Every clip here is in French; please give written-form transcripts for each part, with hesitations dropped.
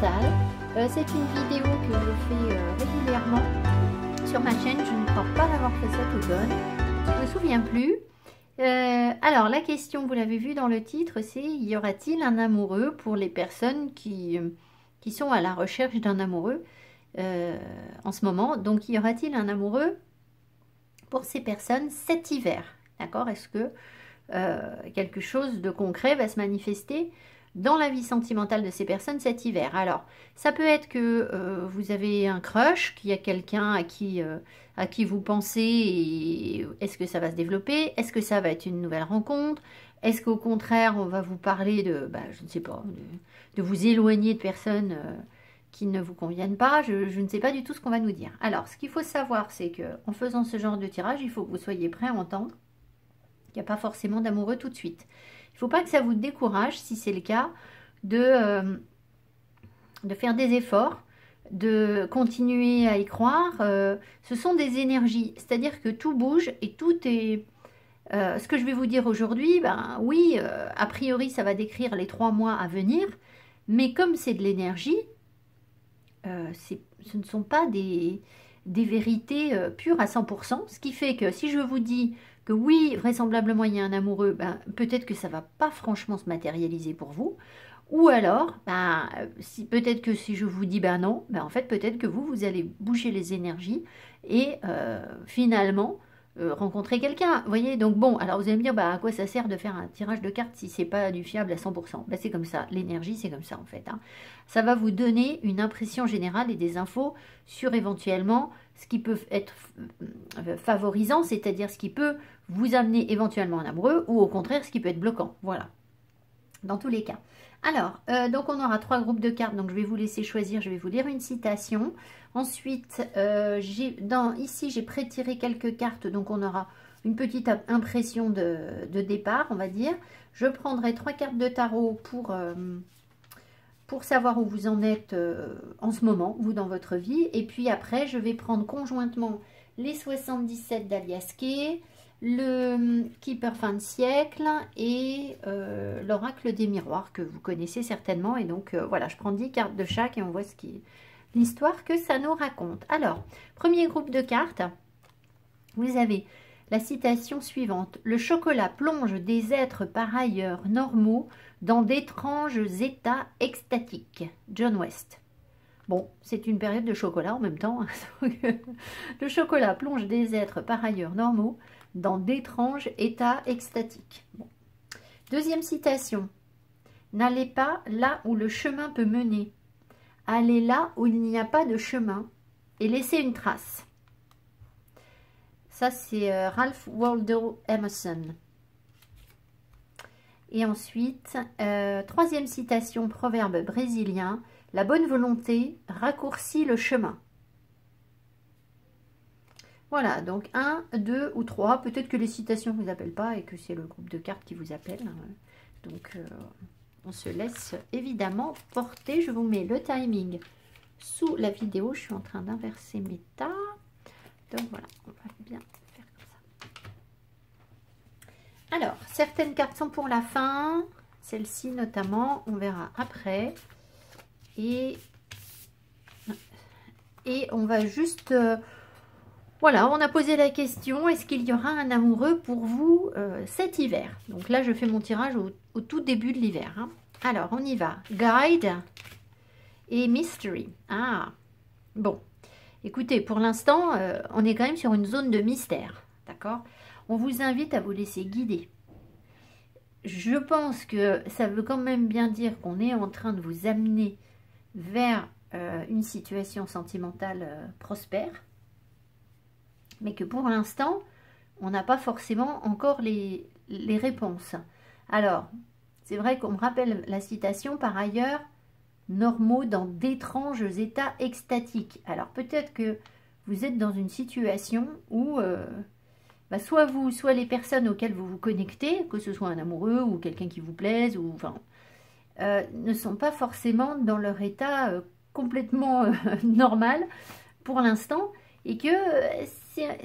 sentimentale. C'est une vidéo que je fais régulièrement sur ma chaîne. Je ne crois pas l'avoir fait cet automne. Je ne me souviens plus. Alors, la question, vous l'avez vu dans le titre, c'est: y aura-t-il un amoureux pour les personnes qui sont à la recherche d'un amoureux en ce moment? Donc, y aura-t-il un amoureux pour ces personnes cet hiver? D'accord? Est-ce que quelque chose de concret va se manifester dans la vie sentimentale de ces personnes cet hiver? Alors, ça peut être que vous avez un crush, qu'il y a quelqu'un à qui vous pensez, et est-ce que ça va se développer? Est-ce que ça va être une nouvelle rencontre? Est-ce qu'au contraire, on va vous parler de, je ne sais pas, de vous éloigner de personnes qui ne vous conviennent pas? Je ne sais pas du tout ce qu'on va nous dire. Alors, ce qu'il faut savoir, c'est que en faisant ce genre de tirage, il faut que vous soyez prêt à entendre qu'il n'y a pas forcément d'amoureux tout de suite. Il ne faut pas que ça vous décourage, si c'est le cas, de faire des efforts, de continuer à y croire. Ce sont des énergies, c'est-à-dire que tout bouge et tout est... ce que je vais vous dire aujourd'hui, oui, a priori, ça va décrire les 3 mois à venir, mais comme c'est de l'énergie, ce ne sont pas des vérités pures à 100%, ce qui fait que si je vous dis que oui, vraisemblablement il y a un amoureux, peut-être que ça ne va pas franchement se matérialiser pour vous, ou alors, peut-être que si je vous dis non, en fait peut-être que vous allez bouger les énergies et finalement rencontrer quelqu'un, vous voyez. Donc bon, alors vous allez me dire, à quoi ça sert de faire un tirage de cartes si c'est pas du fiable à 100%? C'est comme ça, l'énergie c'est comme ça en fait, hein. Ça va vous donner une impression générale et des infos sur éventuellement ce qui peut être favorisant, c'est-à-dire ce qui peut vous amener éventuellement un amoureux, ou au contraire ce qui peut être bloquant, voilà, dans tous les cas. Alors, donc on aura 3 groupes de cartes, donc je vais vous laisser choisir, je vais vous lire une citation. Ensuite, ici j'ai pré-tiré quelques cartes, donc on aura une petite impression de départ, on va dire. Je prendrai 3 cartes de tarot pour savoir où vous en êtes en ce moment, vous dans votre vie. Et puis après, je vais prendre conjointement les 77 d'Alias Kay, le Keeper fin de siècle et l'oracle des miroirs que vous connaissez certainement. Et donc voilà, je prends 10 cartes de chaque et on voit l'histoire que ça nous raconte. Alors, premier groupe de cartes, vous avez la citation suivante: le chocolat plonge des êtres par ailleurs normaux dans d'étranges états extatiques. John West. Bon, c'est une période de chocolat en même temps. Le chocolat plonge des êtres par ailleurs normaux dans d'étranges états extatiques. Bon. Deuxième citation: n'allez pas là où le chemin peut mener. Allez là où il n'y a pas de chemin et laissez une trace. Ça, c'est Ralph Waldo Emerson. Et ensuite, troisième citation, proverbe brésilien: la bonne volonté raccourcit le chemin. Voilà, donc 1, 2 ou 3. Peut-être que les citations ne vous appellent pas et que c'est le groupe de cartes qui vous appelle. Donc, on se laisse évidemment porter. Je vous mets le timing sous la vidéo. Je suis en train d'inverser mes tas. Donc voilà, on va bien faire comme ça. Alors, certaines cartes sont pour la fin. Celle-ci notamment, on verra après. Et on va juste... voilà, on a posé la question: est-ce qu'il y aura un amoureux pour vous cet hiver? Donc là, je fais mon tirage au tout début de l'hiver, hein. Alors, on y va. Guide et Mystery. Ah, bon. Écoutez, pour l'instant, on est quand même sur une zone de mystère, d'accord? On vous invite à vous laisser guider. Je pense que ça veut quand même bien dire qu'on est en train de vous amener vers une situation sentimentale prospère, mais que pour l'instant, on n'a pas forcément encore les réponses. Alors, c'est vrai qu'on me rappelle la citation: par ailleurs, normaux dans d'étranges états extatiques. Alors, peut-être que vous êtes dans une situation où soit vous, soit les personnes auxquelles vous vous connectez, que ce soit un amoureux ou quelqu'un qui vous plaise, ou enfin, ne sont pas forcément dans leur état complètement normal pour l'instant, et que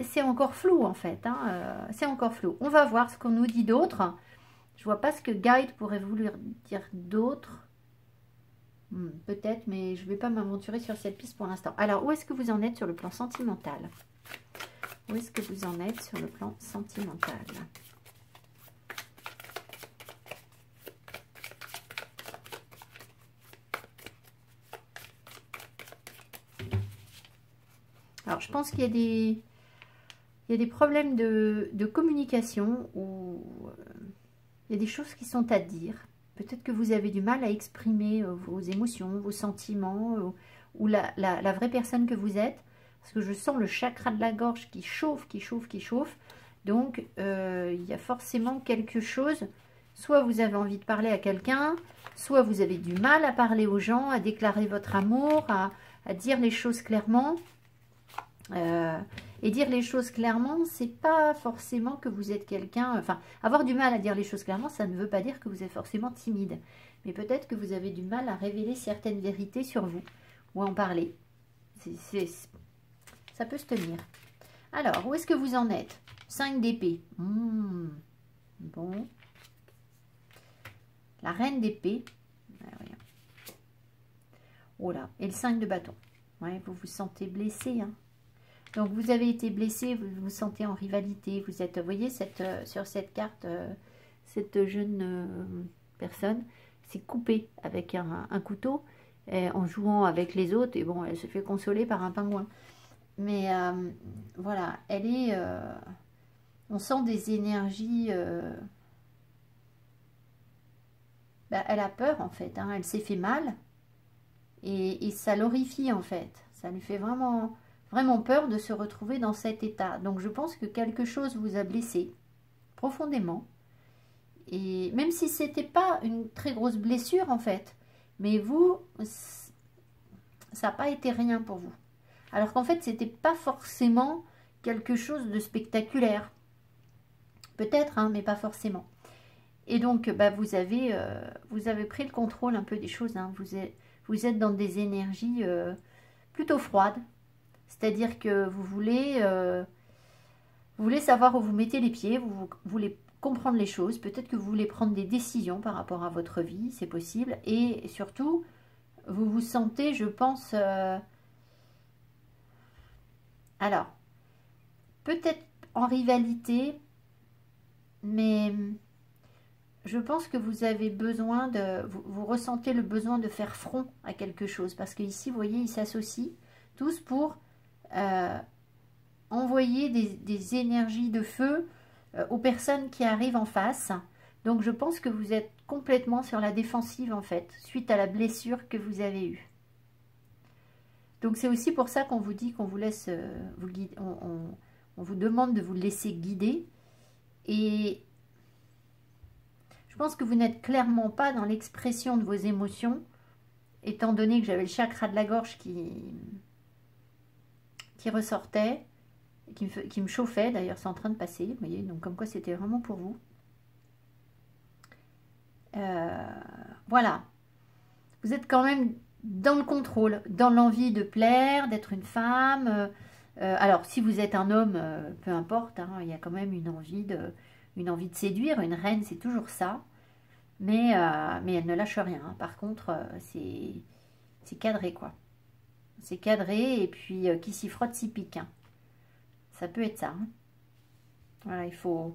c'est encore flou en fait, hein, c'est encore flou. On va voir ce qu'on nous dit d'autre. Je vois pas ce que guide pourrait vouloir dire d'autre. Peut-être, mais je ne vais pas m'aventurer sur cette piste pour l'instant. Alors, où est-ce que vous en êtes sur le plan sentimental? Où est-ce que vous en êtes sur le plan sentimental? Alors, je pense qu'il y a des problèmes de communication où il y a des choses qui sont à dire. Peut-être que vous avez du mal à exprimer vos émotions, vos sentiments, ou la vraie personne que vous êtes. Parce que je sens le chakra de la gorge qui chauffe, qui chauffe, qui chauffe. Donc, il y a forcément quelque chose. Soit vous avez envie de parler à quelqu'un, soit vous avez du mal à parler aux gens, à déclarer votre amour, à dire les choses clairement. Et dire les choses clairement, c'est pas forcément que vous êtes quelqu'un... Enfin, avoir du mal à dire les choses clairement, ça ne veut pas dire que vous êtes forcément timide. Mais peut-être que vous avez du mal à révéler certaines vérités sur vous, ou à en parler. Ça peut se tenir. Alors, où est-ce que vous en êtes? 5 d'épée. Bon. La reine d'épée. Oh là, et le 5 de bâton. Ouais, vous vous sentez blessé, hein. Donc, vous avez été blessé, vous vous sentez en rivalité. Vous êtes, vous voyez, sur cette carte, cette jeune personne s'est coupée avec un couteau en jouant avec les autres. Et bon, elle se fait consoler par un pingouin. Mais voilà, elle est... on sent des énergies... elle a peur, en fait. Hein, elle s'est fait mal. Et ça l'horrifie, en fait. Ça lui fait vraiment peur de se retrouver dans cet état. Donc, je pense que quelque chose vous a blessé profondément. Et même si c'était pas une très grosse blessure, en fait. Mais vous, ça n'a pas été rien pour vous. Alors qu'en fait, c'était pas forcément quelque chose de spectaculaire. Peut-être, hein, mais pas forcément. Et donc, vous avez pris le contrôle un peu des choses. Hein. Vous êtes dans des énergies plutôt froides. C'est-à-dire que vous voulez savoir où vous mettez les pieds, vous voulez comprendre les choses. Peut-être que vous voulez prendre des décisions par rapport à votre vie, c'est possible. Et surtout, vous vous sentez, je pense... alors, peut-être en rivalité, mais je pense que vous avez besoin de... Vous ressentez le besoin de faire front à quelque chose. Parce qu'ici, vous voyez, ils s'associent tous pour envoyer des énergies de feu aux personnes qui arrivent en face. Donc, je pense que vous êtes complètement sur la défensive, en fait, suite à la blessure que vous avez eue. Donc, c'est aussi pour ça qu'on vous dit qu'on vous laisse vous guider. On vous demande de vous laisser guider. Et je pense que vous n'êtes clairement pas dans l'expression de vos émotions, étant donné que j'avais le chakra de la gorge qui ressortait, qui me chauffait. D'ailleurs, c'est en train de passer. Vous voyez, donc comme quoi c'était vraiment pour vous. Voilà. Vous êtes quand même dans le contrôle, dans l'envie de plaire, d'être une femme. Alors, si vous êtes un homme, peu importe, hein, il y a quand même une envie de séduire. Une reine, c'est toujours ça. Mais elle ne lâche rien. Hein. Par contre, c'est cadré, quoi. C'est cadré, et puis qui s'y frotte s'y pique. Hein. Ça peut être ça. Hein. Voilà, il faut...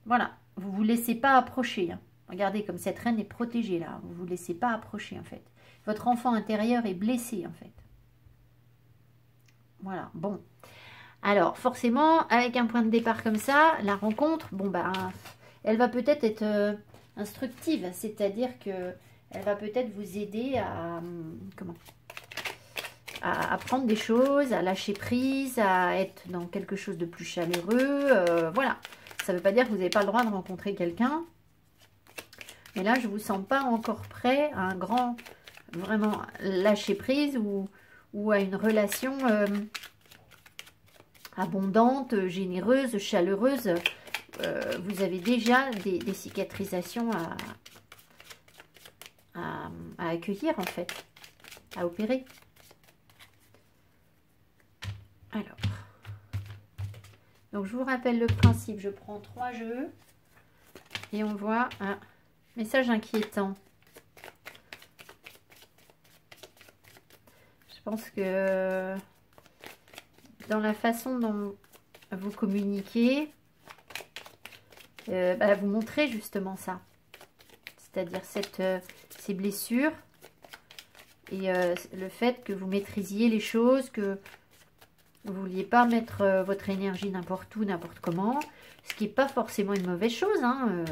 Voilà, vous ne vous laissez pas approcher. Hein. Regardez comme cette reine est protégée, là. Vous ne vous laissez pas approcher, en fait. Votre enfant intérieur est blessé, en fait. Voilà, bon. Alors, forcément, avec un point de départ comme ça, la rencontre, bon, elle va peut-être être instructive. C'est-à-dire que elle va peut-être vous aider à... comment ? À prendre des choses, à lâcher prise, à être dans quelque chose de plus chaleureux. Voilà. Ça ne veut pas dire que vous n'avez pas le droit de rencontrer quelqu'un. Mais là, je ne vous sens pas encore prêt à un grand, vraiment, lâcher prise ou à une relation abondante, généreuse, chaleureuse. Vous avez déjà des cicatrisations à accueillir, en fait, à opérer. Alors, donc je vous rappelle le principe, je prends 3 jeux et on voit un message inquiétant. pense que dans la façon dont vous communiquez, vous montrez justement ça. C'est-à-dire ces blessures et le fait que vous maîtrisiez les choses, que vous ne vouliez pas mettre votre énergie n'importe où, n'importe comment, ce qui n'est pas forcément une mauvaise chose. Hein,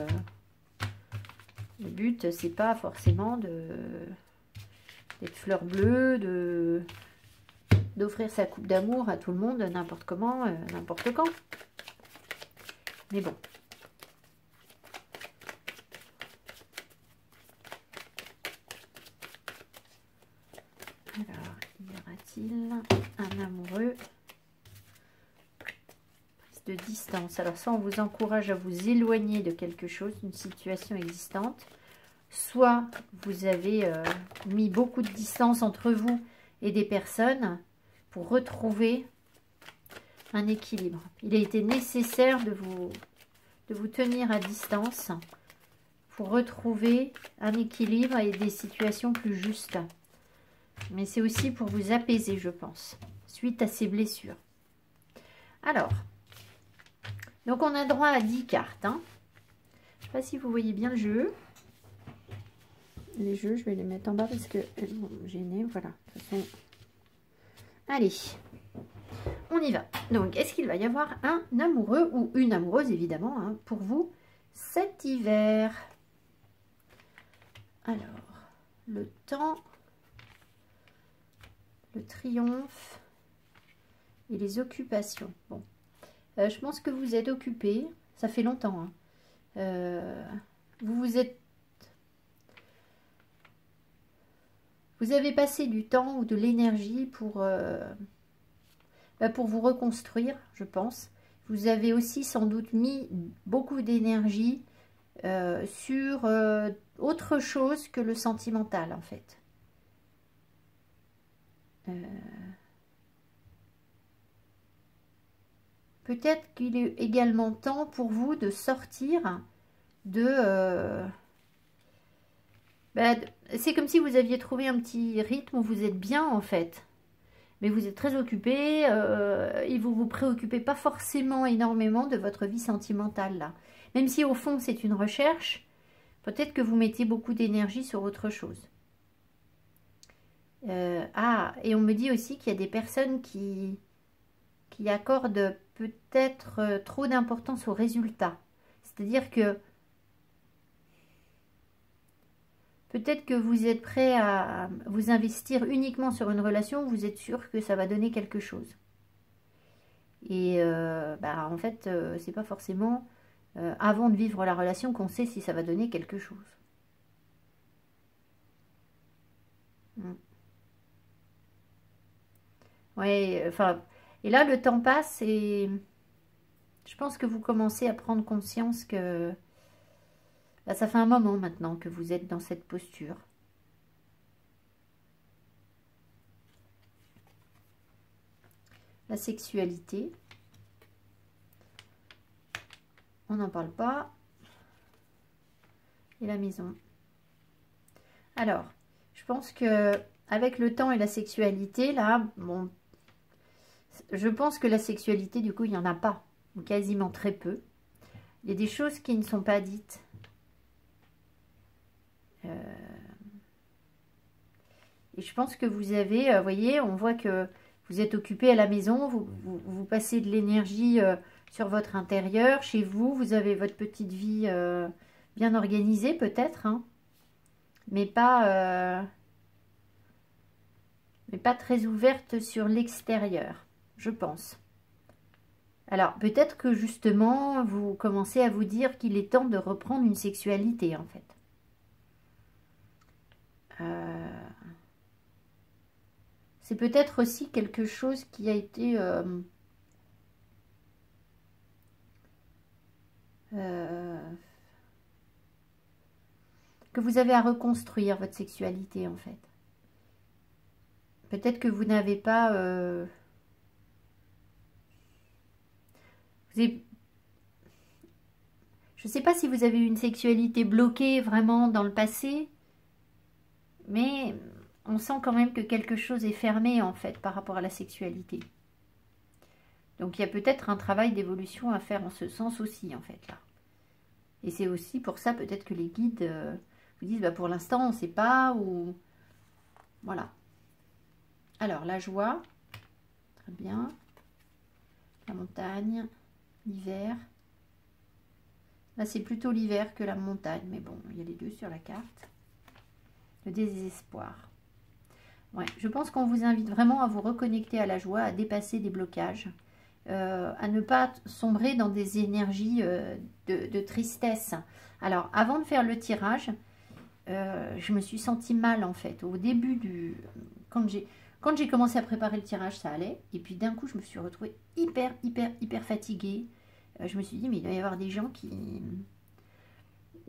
le but, c'est pas forcément d'être fleur bleue, d'offrir sa coupe d'amour à tout le monde, n'importe comment, n'importe quand. Mais bon. Alors, y aura-t-il un amoureux? Prise de distance. Alors ça, on vous encourage à vous éloigner de quelque chose, d'une situation existante. Soit vous avez mis beaucoup de distance entre vous et des personnes pour retrouver un équilibre. Il a été nécessaire de vous tenir à distance pour retrouver un équilibre et des situations plus justes. Mais c'est aussi pour vous apaiser, je pense, suite à ces blessures. Alors, donc on a droit à 10 cartes. Hein. Je ne sais pas si vous voyez bien le jeu. Les jeux, je vais les mettre en bas parce qu'elles vont me gêner. Voilà, de toute façon. Allez, on y va. Donc, est-ce qu'il va y avoir un amoureux ou une amoureuse, évidemment, hein, pour vous cet hiver? Alors, le temps, le triomphe et les occupations. Bon, je pense que vous êtes occupé. Ça fait longtemps. Hein. Vous avez passé du temps ou de l'énergie pour vous reconstruire, je pense. Vous avez aussi sans doute mis beaucoup d'énergie sur autre chose que le sentimental, en fait. Peut-être qu'il est également temps pour vous de sortir de... c'est comme si vous aviez trouvé un petit rythme où vous êtes bien, en fait. Mais vous êtes très occupé et vous ne vous préoccupez pas forcément énormément de votre vie sentimentale, là. Même si au fond c'est une recherche, peut-être que vous mettez beaucoup d'énergie sur autre chose. Et on me dit aussi qu'il y a des personnes qui accordent peut-être trop d'importance aux résultats. C'est-à-dire que peut-être que vous êtes prêt à vous investir uniquement sur une relation où vous êtes sûr que ça va donner quelque chose. Et en fait, c'est pas forcément avant de vivre la relation qu'on sait si ça va donner quelque chose. Ouais, enfin, et là le temps passe et je pense que vous commencez à prendre conscience que ça fait un moment maintenant que vous êtes dans cette posture. La sexualité. On n'en parle pas. Et la maison. Alors, je pense que avec le temps et la sexualité, là, bon, je pense que la sexualité, du coup, il n'y en a pas. Ou quasiment très peu. Il y a des choses qui ne sont pas dites. Et je pense que vous avez, vous voyez, on voit que vous êtes occupé à la maison, vous passez de l'énergie sur votre intérieur, chez vous, vous avez votre petite vie bien organisée peut-être, hein, mais pas très ouverte sur l'extérieur, je pense. Alors, peut-être que justement, vous commencez à vous dire qu'il est temps de reprendre une sexualité, en fait. C'est peut-être aussi quelque chose qui a été que vous avez à reconstruire, votre sexualité, en fait. Peut-être que vous n'avez pas... je ne sais pas si vous avez eu une sexualité bloquée vraiment dans le passé, mais on sent quand même que quelque chose est fermé en fait par rapport à la sexualité. Donc il y a peut-être un travail d'évolution à faire en ce sens aussi en fait là. Et c'est aussi pour ça peut-être que les guides vous disent bah, pour l'instant on ne sait pas ou voilà. Alors la joie, très bien. La montagne, l'hiver. Là c'est plutôt l'hiver que la montagne, mais bon il y a les deux sur la carte. Le désespoir. Ouais, je pense qu'on vous invite vraiment à vous reconnecter à la joie, à dépasser des blocages. À ne pas sombrer dans des énergies de tristesse. Alors, avant de faire le tirage, je me suis sentie mal en fait. Au début quand j'ai commencé à préparer le tirage, ça allait. Et puis d'un coup, je me suis retrouvée hyper fatiguée. Je me suis dit, mais il doit y avoir des gens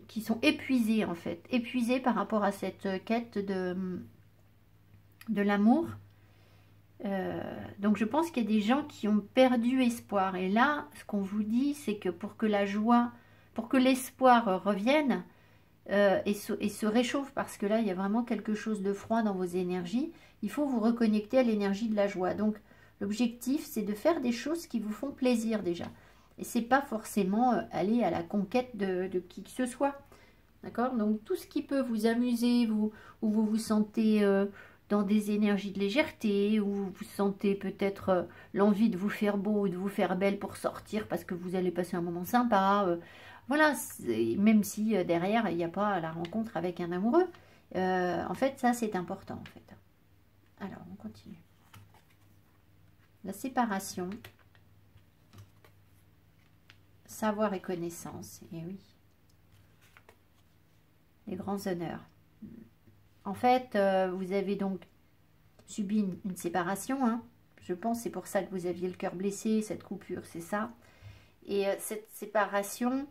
qui sont épuisés en fait. Épuisés par rapport à cette quête de l'amour. Donc je pense qu'il y a des gens qui ont perdu espoir. Et là, ce qu'on vous dit, c'est que pour que la joie, pour que l'espoir revienne et se réchauffe, parce que là, il y a vraiment quelque chose de froid dans vos énergies, il faut vous reconnecter à l'énergie de la joie. Donc l'objectif, c'est de faire des choses qui vous font plaisir déjà. Et c'est pas forcément aller à la conquête de qui que ce soit. D'accord? Donc tout ce qui peut vous amuser, où vous vous sentez... dans des énergies de légèreté, où vous sentez peut-être l'envie de vous faire beau ou de vous faire belle pour sortir parce que vous allez passer un moment sympa. Voilà, même si derrière, il n'y a pas la rencontre avec un amoureux. En fait, ça, c'est important. En fait. Alors, on continue. La séparation. Savoir et connaissance. Et oui. Les grands honneurs. En fait, vous avez donc subi une séparation, hein. Je pense c'est pour ça que vous aviez le cœur blessé, cette coupure, c'est ça. Et cette séparation,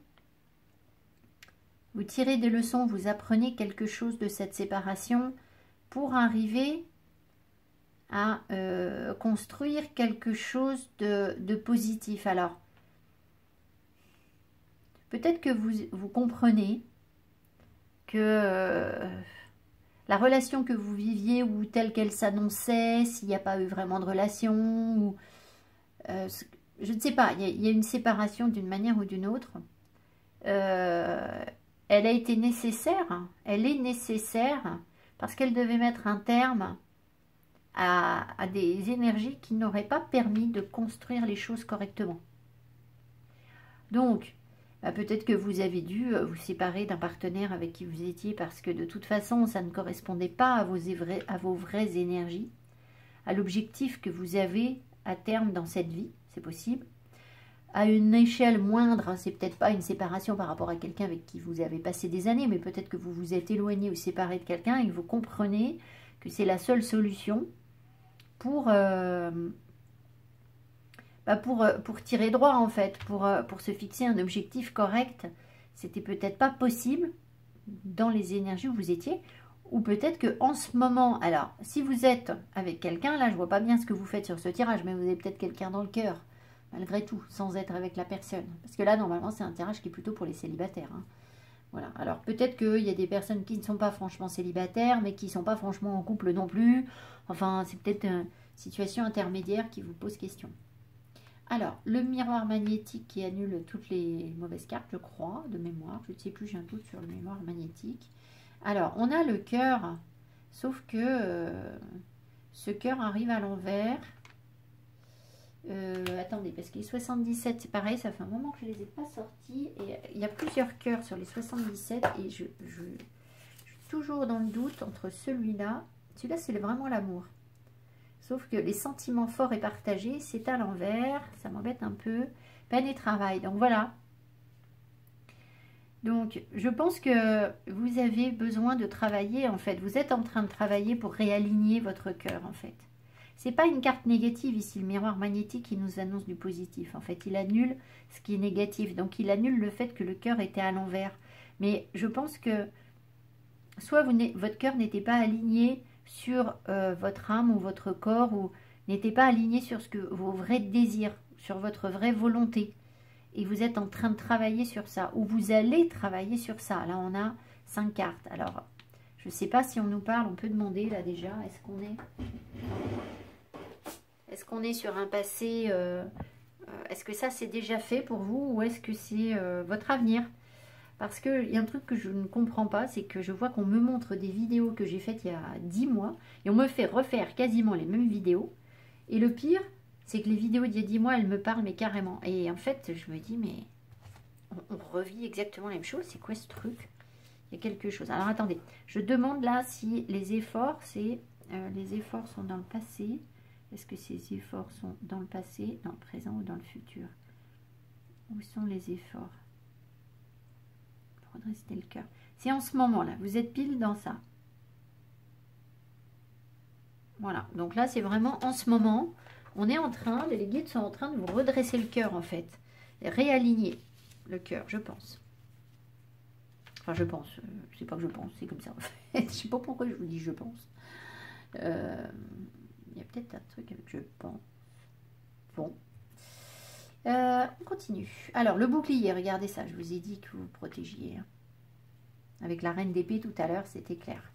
vous tirez des leçons, vous apprenez quelque chose de cette séparation pour arriver à construire quelque chose de positif. Alors, peut-être que vous comprenez que... la relation que vous viviez ou telle qu'elle s'annonçait, s'il n'y a pas eu vraiment de relation, ou je ne sais pas, il y a une séparation d'une manière ou d'une autre. Elle a été nécessaire, elle est nécessaire, parce qu'elle devait mettre un terme à des énergies qui n'auraient pas permis de construire les choses correctement. Donc, peut-être que vous avez dû vous séparer d'un partenaire avec qui vous étiez parce que de toute façon, ça ne correspondait pas à vos vraies énergies, à l'objectif que vous avez à terme dans cette vie, c'est possible. À une échelle moindre, hein, c'est peut-être pas une séparation par rapport à quelqu'un avec qui vous avez passé des années, mais peut-être que vous vous êtes éloigné ou séparé de quelqu'un et que vous comprenez que c'est la seule solution pour tirer droit en fait, pour se fixer un objectif correct. C'était peut-être pas possible dans les énergies où vous étiez, ou peut-être que en ce moment, alors si vous êtes avec quelqu'un, là je vois pas bien ce que vous faites sur ce tirage, mais vous avez peut-être quelqu'un dans le cœur, malgré tout, sans être avec la personne, parce que là normalement c'est un tirage qui est plutôt pour les célibataires, hein. Voilà, alors peut-être qu'il y a des personnes qui ne sont pas franchement célibataires, mais qui ne sont pas franchement en couple non plus, enfin c'est peut-être une situation intermédiaire qui vous pose question. Alors, le miroir magnétique qui annule toutes les mauvaises cartes, je crois, de mémoire. Je ne sais plus, j'ai un doute sur le miroir magnétique. Alors, on a le cœur, sauf que ce cœur arrive à l'envers. Attendez, parce que les 77, c'est pareil, ça fait un moment que je ne les ai pas sortis. Et il y a plusieurs cœurs sur les 77 et je suis toujours dans le doute entre celui-là. Celui-là, c'est vraiment l'amour. Sauf que les sentiments forts et partagés, c'est à l'envers. Ça m'embête un peu. Peine et travail. Donc voilà. Donc je pense que vous avez besoin de travailler en fait. Vous êtes en train de travailler pour réaligner votre cœur en fait. C'est pas une carte négative ici. Le miroir magnétique qui nous annonce du positif. En fait, il annule ce qui est négatif. Donc il annule le fait que le cœur était à l'envers. Mais je pense que soit votre cœur n'était pas aligné sur votre âme ou votre corps, ou n'était pas aligné sur vos vrais désirs, sur votre vraie volonté. Et vous êtes en train de travailler sur ça, ou vous allez travailler sur ça. Là, on a 5 cartes. Alors, Je ne sais pas si on nous parle, on peut demander là déjà, est-ce qu'on est sur un passé, est-ce que ça c'est déjà fait pour vous ou est-ce que c'est votre avenir? Parce qu'il y a un truc que je ne comprends pas, c'est que je vois qu'on me montre des vidéos que j'ai faites il y a 10 mois et on me fait refaire quasiment les mêmes vidéos. Et le pire, c'est que les vidéos d'il y a 10 mois, elles me parlent mais carrément. Et en fait, je me dis, mais on revit exactement la même chose, c'est quoi ce truc? Il y a quelque chose. Alors attendez, je demande là si les efforts, les efforts sont dans le passé. Est-ce que ces efforts sont dans le passé, dans le présent ou dans le futur? Où sont les efforts? Pour redresser le cœur. C'est en ce moment-là, vous êtes pile dans ça. Voilà, donc là c'est vraiment en ce moment, on est en train, les guides sont en train de vous redresser le cœur en fait. Et réaligner le cœur, je pense. Enfin, je pense, je sais pas que je pense, c'est comme ça en fait. Je sais pas pourquoi je vous dis je pense. Il y a peut-être un truc avec je pense. Bon. On continue. Alors, le bouclier, regardez ça, je vous ai dit que vous vous protégiez. Hein. Avec la reine d'épée tout à l'heure, c'était clair.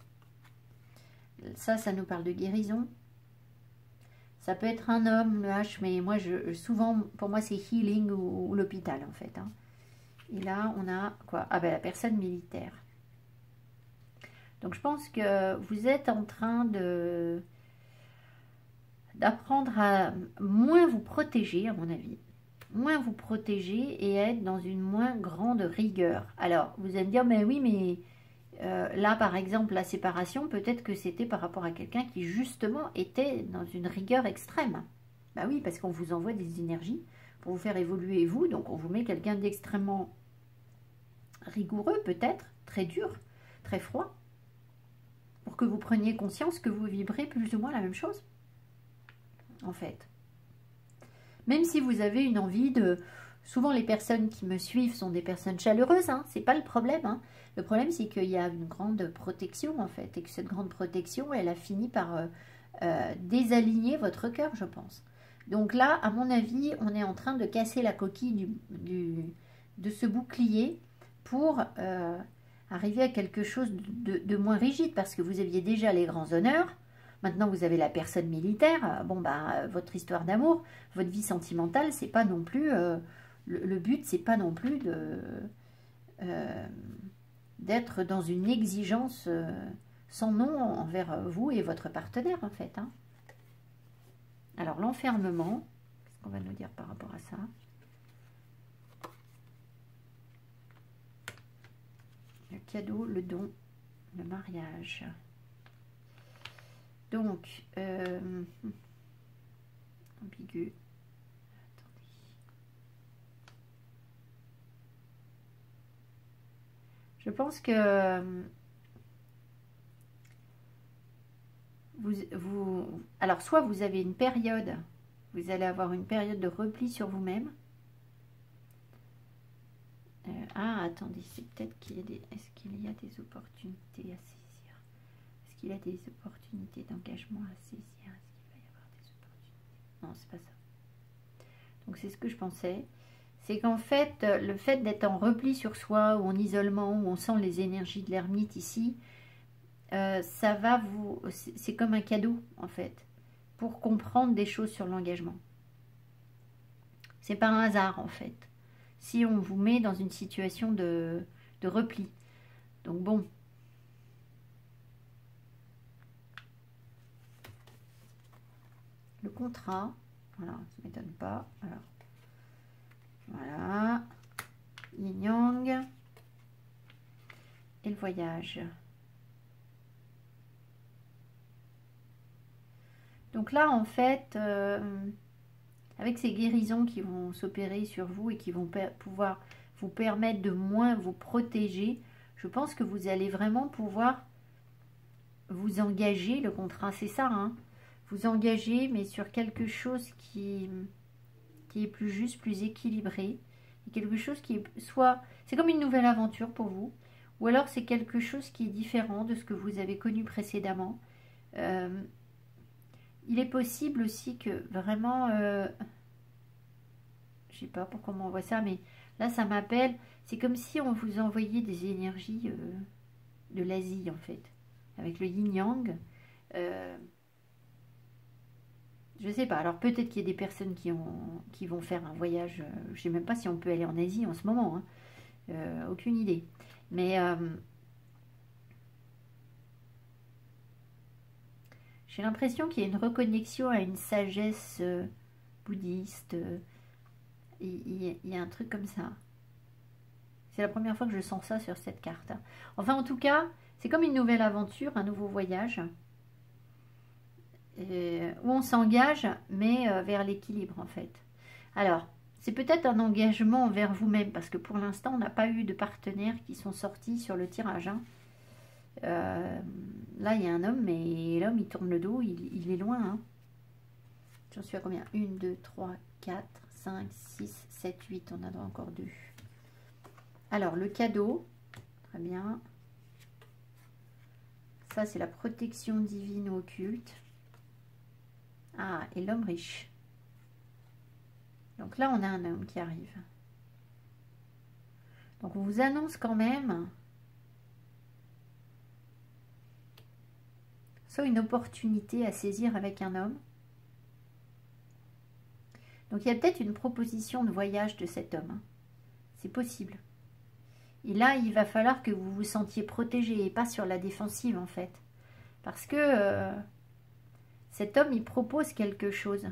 Ça nous parle de guérison. Ça peut être un homme, le H, mais moi, souvent, pour moi, c'est healing ou l'hôpital en fait. Hein. Et là, on a quoi? Ah ben la personne militaire. Donc je pense que vous êtes en train d'apprendre à moins vous protéger, à mon avis. Moins vous protéger et être dans une moins grande rigueur. Alors, vous allez me dire, mais oui, mais là, par exemple, la séparation, peut-être que c'était par rapport à quelqu'un qui, justement, était dans une rigueur extrême. Bah oui, parce qu'on vous envoie des énergies pour vous faire évoluer vous, donc on vous met quelqu'un d'extrêmement rigoureux peut-être, très dur, très froid, pour que vous preniez conscience que vous vibrez plus ou moins la même chose, en fait. Même si vous avez une envie de... Souvent les personnes qui me suivent sont des personnes chaleureuses, hein, c'est pas le problème. Hein. Le problème c'est qu'il y a une grande protection en fait, et que cette grande protection, elle a fini par désaligner votre cœur, je pense. Donc là, à mon avis, on est en train de casser la coquille de ce bouclier pour arriver à quelque chose de moins rigide, parce que vous aviez déjà les grands honneurs, maintenant vous avez la personne militaire, bon bah votre histoire d'amour, votre vie sentimentale, c'est pas non plus, le but c'est pas non plus d'être dans une exigence sans nom envers vous et votre partenaire en fait. Hein. Alors l'enfermement, qu'est-ce qu'on va nous dire par rapport à ça ? Le cadeau, le don, le mariage. Donc, ambigu. Attendez. Je pense que alors soit vous avez une période, vous allez avoir une période de repli sur vous-même. Ah, attendez, c'est peut-être qu'il y a des... Est-ce qu'il y a des opportunités à saisir? Est-ce qu'il y a des opportunités d'engagement à saisir? Est-ce qu'il va y avoir des opportunités? Non, c'est pas ça. Donc c'est ce que je pensais. C'est qu'en fait, le fait d'être en repli sur soi, ou en isolement, où on sent les énergies de l'ermite ici, ça va vous... C'est comme un cadeau, en fait, pour comprendre des choses sur l'engagement. C'est pas un hasard, en fait. Si on vous met dans une situation de repli. Donc bon. Le contrat. Voilà, ça ne m'étonne pas. Alors, voilà. Yin Yang. Et le voyage. Donc là, en fait... avec ces guérisons qui vont s'opérer sur vous et qui vont pouvoir vous permettre de moins vous protéger, je pense que vous allez vraiment pouvoir vous engager, le contrat c'est ça, hein, vous engager mais sur quelque chose qui est plus juste, plus équilibré, et quelque chose qui est soit, c'est comme une nouvelle aventure pour vous, ou alors c'est quelque chose qui est différent de ce que vous avez connu précédemment. Il est possible aussi que vraiment, je sais pas pourquoi on m'envoie ça, mais là ça m'appelle, c'est comme si on vous envoyait des énergies de l'Asie en fait. avec le yin-yang. Je sais pas. Alors peut-être qu'il y a des personnes qui vont faire un voyage. Je sais même pas si on peut aller en Asie en ce moment. Hein. Aucune idée. Mais j'ai l'impression qu'il y a une reconnexion à une sagesse bouddhiste. Il y a un truc comme ça. C'est la première fois que je sens ça sur cette carte. Hein. Enfin, en tout cas, c'est comme une nouvelle aventure, un nouveau voyage. Où on s'engage, mais vers l'équilibre en fait. Alors, c'est peut-être un engagement vers vous-même, parce que pour l'instant, on n'a pas eu de partenaires qui sont sortis sur le tirage. Hein. Là, il y a un homme, mais l'homme, il tourne le dos, il est loin. Hein. J'en suis à combien? 1, 2, 3, 4, 5, 6, 7, 8. On en a encore 2. Alors, le cadeau. Très bien. Ça, c'est la protection divine ou occulte. Ah, et l'homme riche. Donc là, on a un homme qui arrive. Donc, on vous annonce quand même soit une opportunité à saisir avec un homme. Donc, il y a peut-être une proposition de voyage de cet homme. Hein. C'est possible. Et là, il va falloir que vous vous sentiez protégé et pas sur la défensive, en fait. Parce que... cet homme, il propose quelque chose.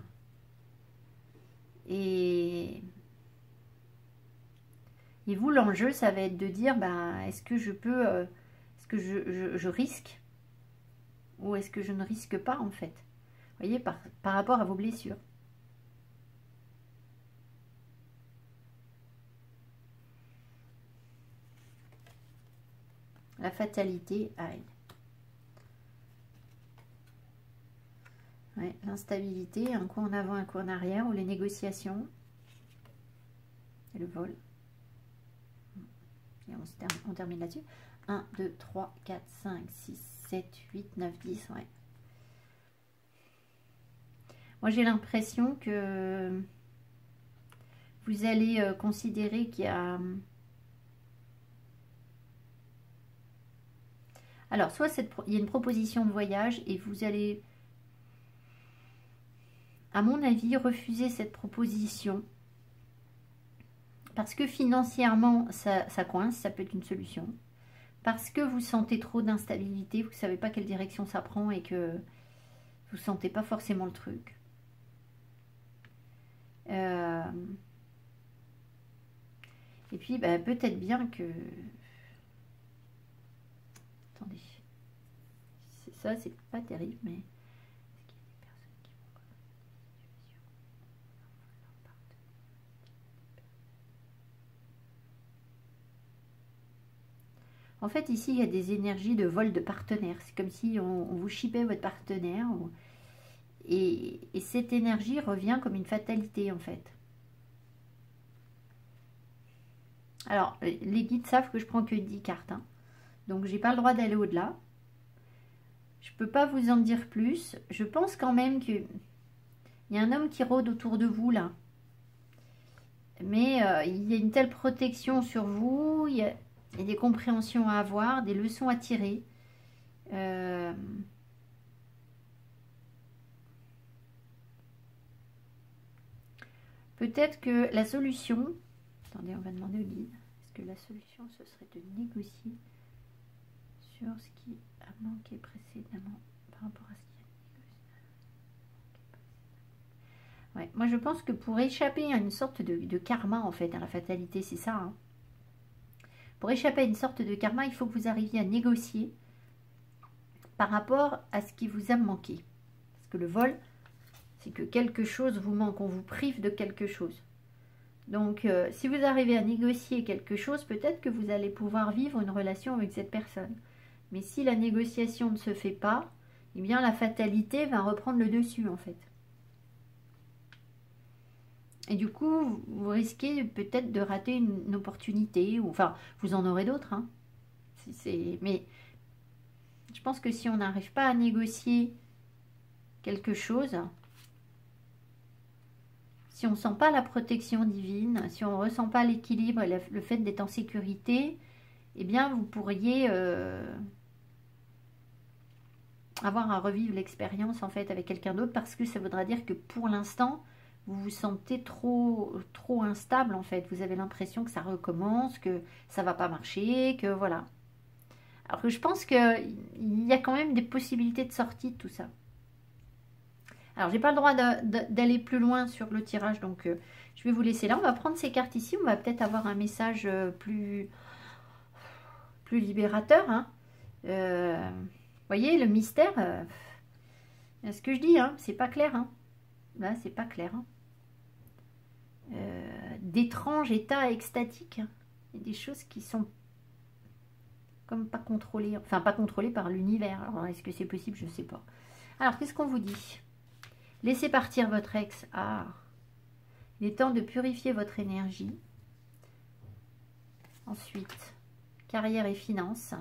Et vous, l'enjeu, ça va être de dire, bah, est-ce que je peux, est-ce que je risque ou est-ce que je ne risque pas, en fait. Vous voyez, par rapport à vos blessures. La fatalité, aïe. Ouais, l'instabilité, un coup en avant, un coup en arrière, ou les négociations. Et le vol. Et on termine là-dessus. 1, 2, 3, 4, 5, 6, 7, 8, 9, 10. Ouais. Moi, j'ai l'impression que vous allez considérer qu'il y a... Alors, soit il y a une proposition de voyage et vous allez... à mon avis, refuser cette proposition parce que financièrement, ça coince, ça peut être une solution. Parce que vous sentez trop d'instabilité, vous ne savez pas quelle direction ça prend et que vous ne sentez pas forcément le truc. Et puis, bah, peut-être bien que... Attendez. Ça, c'est pas terrible, mais... En fait, ici, il y a des énergies de vol de partenaire. C'est comme si on vous chippait votre partenaire. Et cette énergie revient comme une fatalité, en fait. Alors, les guides savent que je prends que 10 cartes. Hein. Donc, j'ai pas le droit d'aller au-delà. Je peux pas vous en dire plus. Je pense quand même qu'il y a un homme qui rôde autour de vous, là. Mais il y a une telle protection sur vous. Il y a des compréhensions à avoir, des leçons à tirer. Peut-être que la solution... Attendez, on va demander au guide. Est-ce que la solution, ce serait de négocier sur ce qui a manqué précédemment par rapport à ce qui a négocié. Ouais, moi, je pense que pour échapper à une sorte de karma, en fait, à la fatalité, c'est ça, hein. Pour échapper à une sorte de karma, il faut que vous arriviez à négocier par rapport à ce qui vous a manqué. Parce que le vol, c'est que quelque chose vous manque, on vous prive de quelque chose. Donc, si vous arrivez à négocier quelque chose, peut-être que vous allez pouvoir vivre une relation avec cette personne. Mais si la négociation ne se fait pas, eh bien la fatalité va reprendre le dessus, en fait. Et du coup, vous risquez peut-être de rater une opportunité. Ou, enfin, vous en aurez d'autres. Hein. Mais je pense que si on n'arrive pas à négocier quelque chose, si on ne sent pas la protection divine, si on ne ressent pas l'équilibre et le fait d'être en sécurité, eh bien, vous pourriez avoir à revivre l'expérience en fait avec quelqu'un d'autre, parce que ça voudra dire que pour l'instant, vous vous sentez trop instable en fait. Vous avez l'impression que ça recommence, que ça va pas marcher, que voilà. Alors que je pense qu'il y a quand même des possibilités de sortie de tout ça. Alors, j'ai pas le droit d'aller plus loin sur le tirage, donc je vais vous laisser là. On va prendre ces cartes ici. On va peut-être avoir un message plus libérateur. Hein. Vous voyez, le mystère, ce que je dis, hein, c'est pas clair. Hein. Là, c'est pas clair. Hein. D'étranges états extatiques. Hein. Il y a des choses qui sont comme pas contrôlées. Enfin, pas contrôlées par l'univers. Alors, est-ce que c'est possible? Je sais pas. Alors, qu'est-ce qu'on vous dit? Laissez partir votre ex. Ah, il est temps de purifier votre énergie. Ensuite, carrière et finances.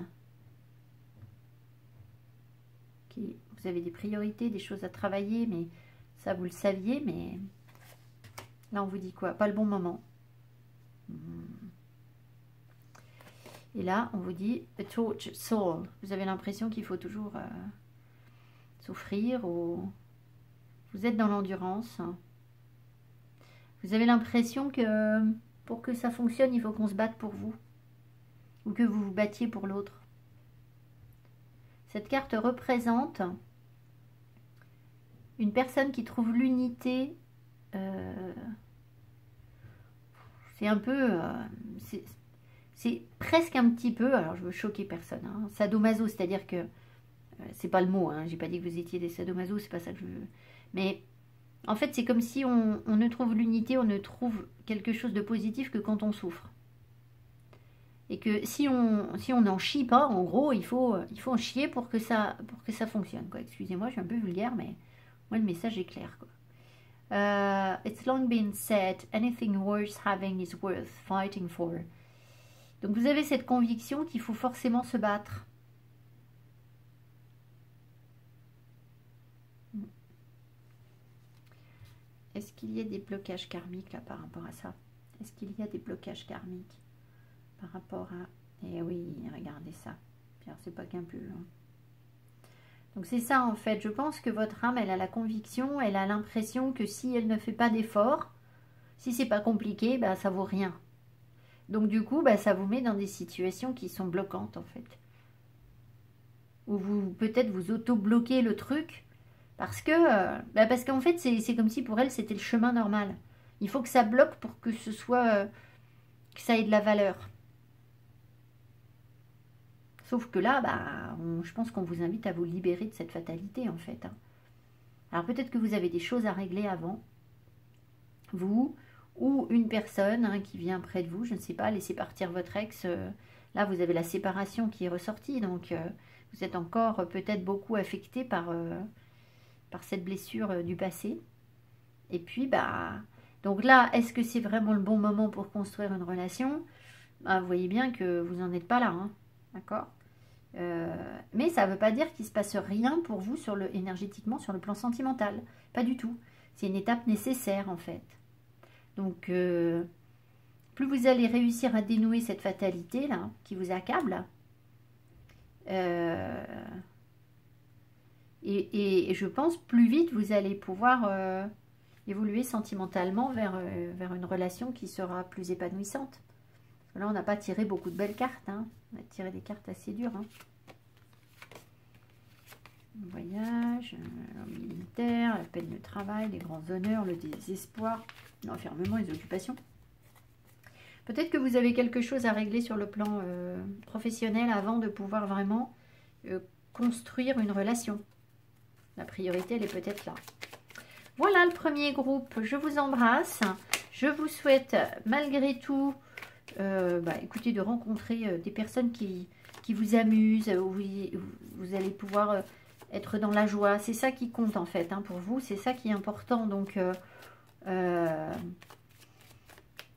Okay. Vous avez des priorités, des choses à travailler, mais ça vous le saviez, mais là on vous dit quoi? Pas le bon moment. Et là on vous dit a tortured soul. Vous avez l'impression qu'il faut toujours souffrir ou vous êtes dans l'endurance. Vous avez l'impression que pour que ça fonctionne, il faut qu'on se batte pour vous. Ou que vous vous battiez pour l'autre. Cette carte représente une personne qui trouve l'unité. C'est un peu... c'est presque un petit peu... Alors, je veux choquer personne. Hein, sadomaso, c'est-à-dire que... c'est pas le mot, hein, j'ai pas dit que vous étiez des sadomaso, c'est pas ça que je veux... Mais en fait, c'est comme si on ne trouve l'unité, on ne trouve quelque chose de positif que quand on souffre. Et que si on n'en chie pas, en gros, il faut en chier pour que ça fonctionne. Excusez-moi, je suis un peu vulgaire, mais moi, le message est clair. Quoi. It's long been said, anything worth having is worth fighting for. Donc, vous avez cette conviction qu'il faut forcément se battre. Est-ce qu'il y a des blocages karmiques là par rapport à ça? Est-ce qu'il y a des blocages karmiques par rapport à... Eh oui, regardez ça. Pierre, c'est pas qu'un pull. Hein. Donc c'est ça en fait. Je pense que votre âme, elle a la conviction, elle a l'impression que si elle ne fait pas d'effort, si c'est pas compliqué, bah ça vaut rien. Donc du coup, bah, ça vous met dans des situations qui sont bloquantes en fait. Ou vous peut-être vous auto-bloquez le truc parce qu'en fait c'est comme si pour elle c'était le chemin normal. Il faut que ça bloque pour que ce soit que ça ait de la valeur. Sauf que là, bah, je pense qu'on vous invite à vous libérer de cette fatalité, en fait. Hein. Alors, peut-être que vous avez des choses à régler avant. Vous, ou une personne hein, qui vient près de vous, je ne sais pas, laissez partir votre ex. Là, vous avez la séparation qui est ressortie. Donc, vous êtes encore peut-être beaucoup affecté par cette blessure du passé. Et puis, bah... Donc là, est-ce que c'est vraiment le bon moment pour construire une relation? Bah, vous voyez bien que vous n'en êtes pas là, hein. D'accord? Mais ça ne veut pas dire qu'il ne se passe rien pour vous énergétiquement sur le plan sentimental. Pas du tout. C'est une étape nécessaire en fait. Donc, plus vous allez réussir à dénouer cette fatalité là, qui vous accable, et je pense plus vite vous allez pouvoir évoluer sentimentalement vers une relation qui sera plus épanouissante. Là, on n'a pas tiré beaucoup de belles cartes. Hein. On a tiré des cartes assez dures. Hein. Le voyage, l'homme militaire, la peine de travail, les grands honneurs, le désespoir, l'enfermement, les occupations. Peut-être que vous avez quelque chose à régler sur le plan professionnel avant de pouvoir vraiment construire une relation. La priorité, elle est peut-être là. Voilà le premier groupe. Je vous embrasse. Je vous souhaite, malgré tout... écoutez, de rencontrer des personnes qui vous amusent, où vous allez pouvoir être dans la joie. C'est ça qui compte en fait, hein, pour vous, c'est ça qui est important. Donc,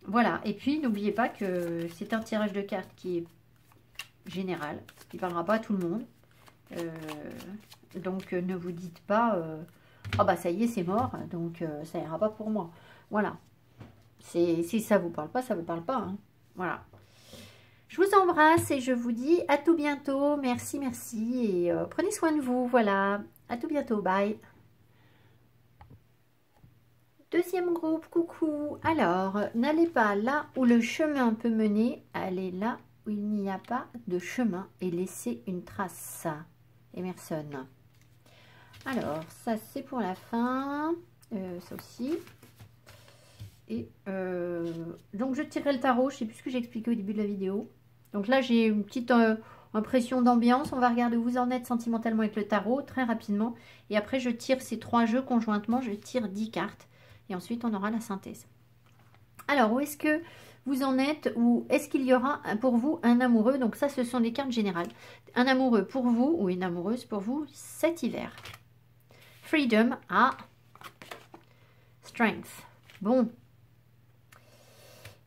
voilà. Et puis, n'oubliez pas que c'est un tirage de cartes qui est général, qui ne parlera pas à tout le monde. Donc, ne vous dites pas, ah bah ça y est, c'est mort, donc ça ira pas pour moi. Voilà. Si ça vous parle pas, ça vous parle pas, hein. Voilà. Je vous embrasse et je vous dis à tout bientôt. Merci, merci et prenez soin de vous. Voilà, à tout bientôt. Bye. Deuxième groupe, coucou. Alors, n'allez pas là où le chemin peut mener, allez là où il n'y a pas de chemin et laissez une trace. Emerson. Alors, ça c'est pour la fin, ça aussi. Et donc je tirerai le tarot, je ne sais plus ce que j'ai expliqué au début de la vidéo. Donc là j'ai une petite impression d'ambiance, on va regarder où vous en êtes sentimentalement avec le tarot très rapidement. Et après je tire ces 3 jeux conjointement, je tire 10 cartes. Et ensuite on aura la synthèse. Alors où est-ce que vous en êtes, ou est-ce qu'il y aura pour vous un amoureux? Donc ça ce sont des cartes générales. Un amoureux pour vous ou une amoureuse pour vous cet hiver. Freedom, Strength. Bon.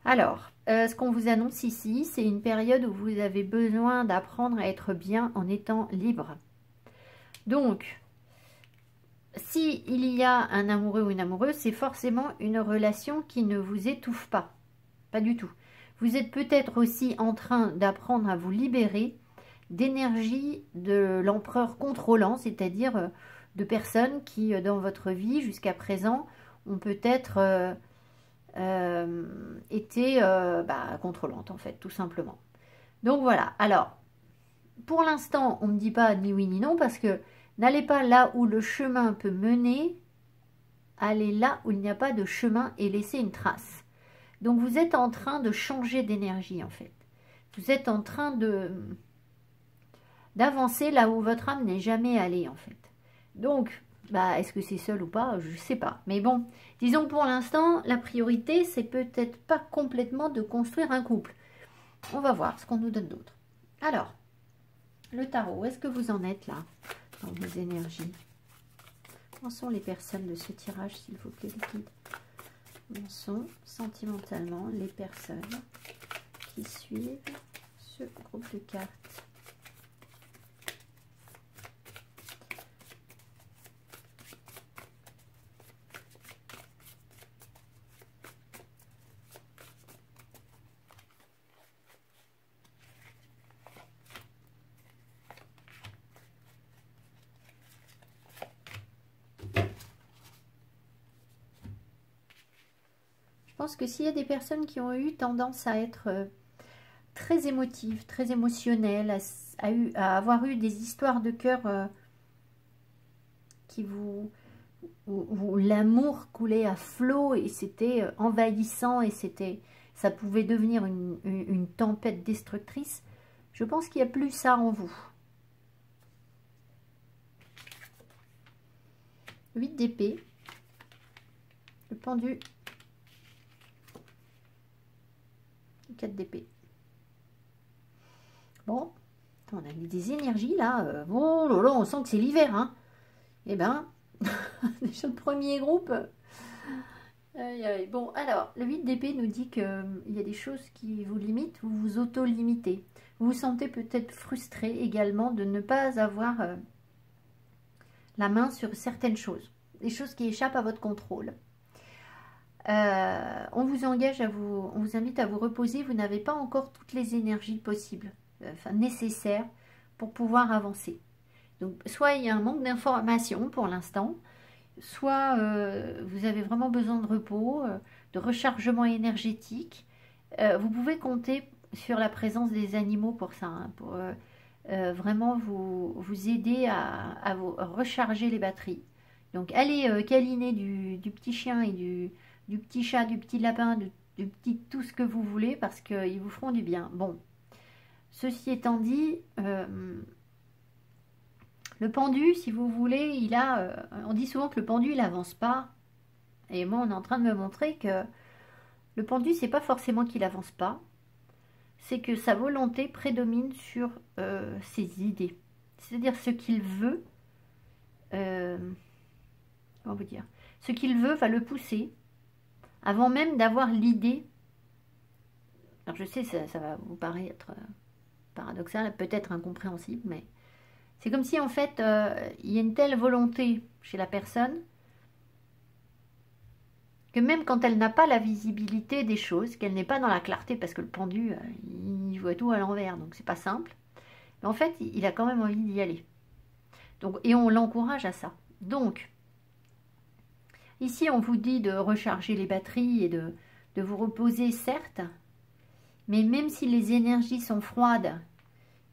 Alors, ce qu'on vous annonce ici, c'est une période où vous avez besoin d'apprendre à être bien en étant libre. Donc, si il y a un amoureux ou une amoureuse, c'est forcément une relation qui ne vous étouffe pas. Pas du tout. Vous êtes peut-être aussi en train d'apprendre à vous libérer d'énergie de l'empereur contrôlant, c'est-à-dire de personnes qui, dans votre vie, jusqu'à présent, ont peut-être été contrôlantes, en fait, tout simplement. Donc voilà. Alors, pour l'instant, on ne me dit pas ni oui ni non, parce que n'allez pas là où le chemin peut mener, allez là où il n'y a pas de chemin et laissez une trace. Donc vous êtes en train de changer d'énergie, en fait. Vous êtes en train d'avancer là où votre âme n'est jamais allée, en fait. Donc, est-ce que c'est seul ou pas? Je ne sais pas. Mais bon, disons que pour l'instant, la priorité, c'est peut-être pas complètement de construire un couple. On va voir ce qu'on nous donne d'autre. Alors, le tarot, où est-ce que vous en êtes là, dans vos énergies? Où sont les personnes de ce tirage, s'il vous plaît, les guides? Où sont sentimentalement les personnes qui suivent ce groupe de cartes? Je pense que s'il y a des personnes qui ont eu tendance à être très émotives, très émotionnelles, à avoir eu des histoires de cœur qui où l'amour coulait à flot et c'était envahissant et ça pouvait devenir une tempête destructrice, je pense qu'il n'y a plus ça en vous. 8 d'épée, le pendu, 4 d'épée. Bon, on a mis des énergies là. Oh là là, on sent que c'est l'hiver. Hein. Eh ben, déjà le premier groupe. Bon, alors, le 8 d'épée nous dit qu'il y a des choses qui vous limitent, vous vous auto-limitez. Vous vous sentez peut-être frustré également de ne pas avoir la main sur certaines choses. Des choses qui échappent à votre contrôle. On vous engage on vous invite à vous reposer. Vous n'avez pas encore toutes les énergies possibles, nécessaires pour pouvoir avancer. Donc, soit il y a un manque d'informations pour l'instant, soit vous avez vraiment besoin de repos, de rechargement énergétique. Vous pouvez compter sur la présence des animaux pour ça, hein, pour vraiment vous aider à vous recharger les batteries. Donc, allez câliner du petit chien et du petit chat, du petit lapin, du petit tout ce que vous voulez, parce qu'ils vous feront du bien. Bon, ceci étant dit, le pendu, si vous voulez, on dit souvent que le pendu, il avance pas. Et moi, on est en train de me montrer que le pendu, c'est pas forcément qu'il avance pas, c'est que sa volonté prédomine sur ses idées. C'est-à-dire ce qu'il veut, comment vous dire, ce qu'il veut va le pousser avant même d'avoir l'idée. Alors je sais, ça va vous paraître paradoxal, peut-être incompréhensible, mais c'est comme si en fait il y a une telle volonté chez la personne que même quand elle n'a pas la visibilité des choses, qu'elle n'est pas dans la clarté, parce que le pendu, il voit tout à l'envers, donc c'est pas simple. Mais en fait, il a quand même envie d'y aller. Donc, et on l'encourage à ça. Donc, ici, on vous dit de recharger les batteries et de vous reposer, certes, mais même si les énergies sont froides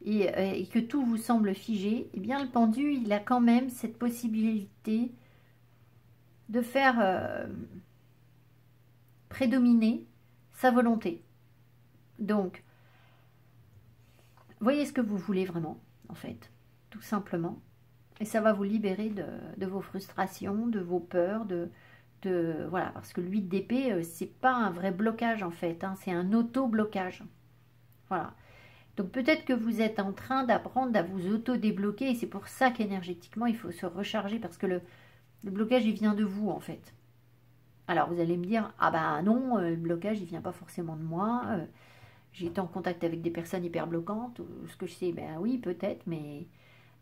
et que tout vous semble figé, eh bien, le pendu, il a quand même cette possibilité de faire prédominer sa volonté. Donc, voyez ce que vous voulez vraiment, en fait, tout simplement. Et ça va vous libérer de vos frustrations, de vos peurs, voilà, parce que l'huile d'épée, c'est pas un vrai blocage, en fait, hein, c'est un auto-blocage. Voilà. Donc, peut-être que vous êtes en train d'apprendre à vous auto-débloquer, et c'est pour ça qu'énergétiquement, il faut se recharger, parce que le blocage, il vient de vous, en fait. Alors, vous allez me dire, ah ben non, le blocage, il vient pas forcément de moi, j'ai été en contact avec des personnes hyper bloquantes, ou ce que je sais, ben oui, peut-être, mais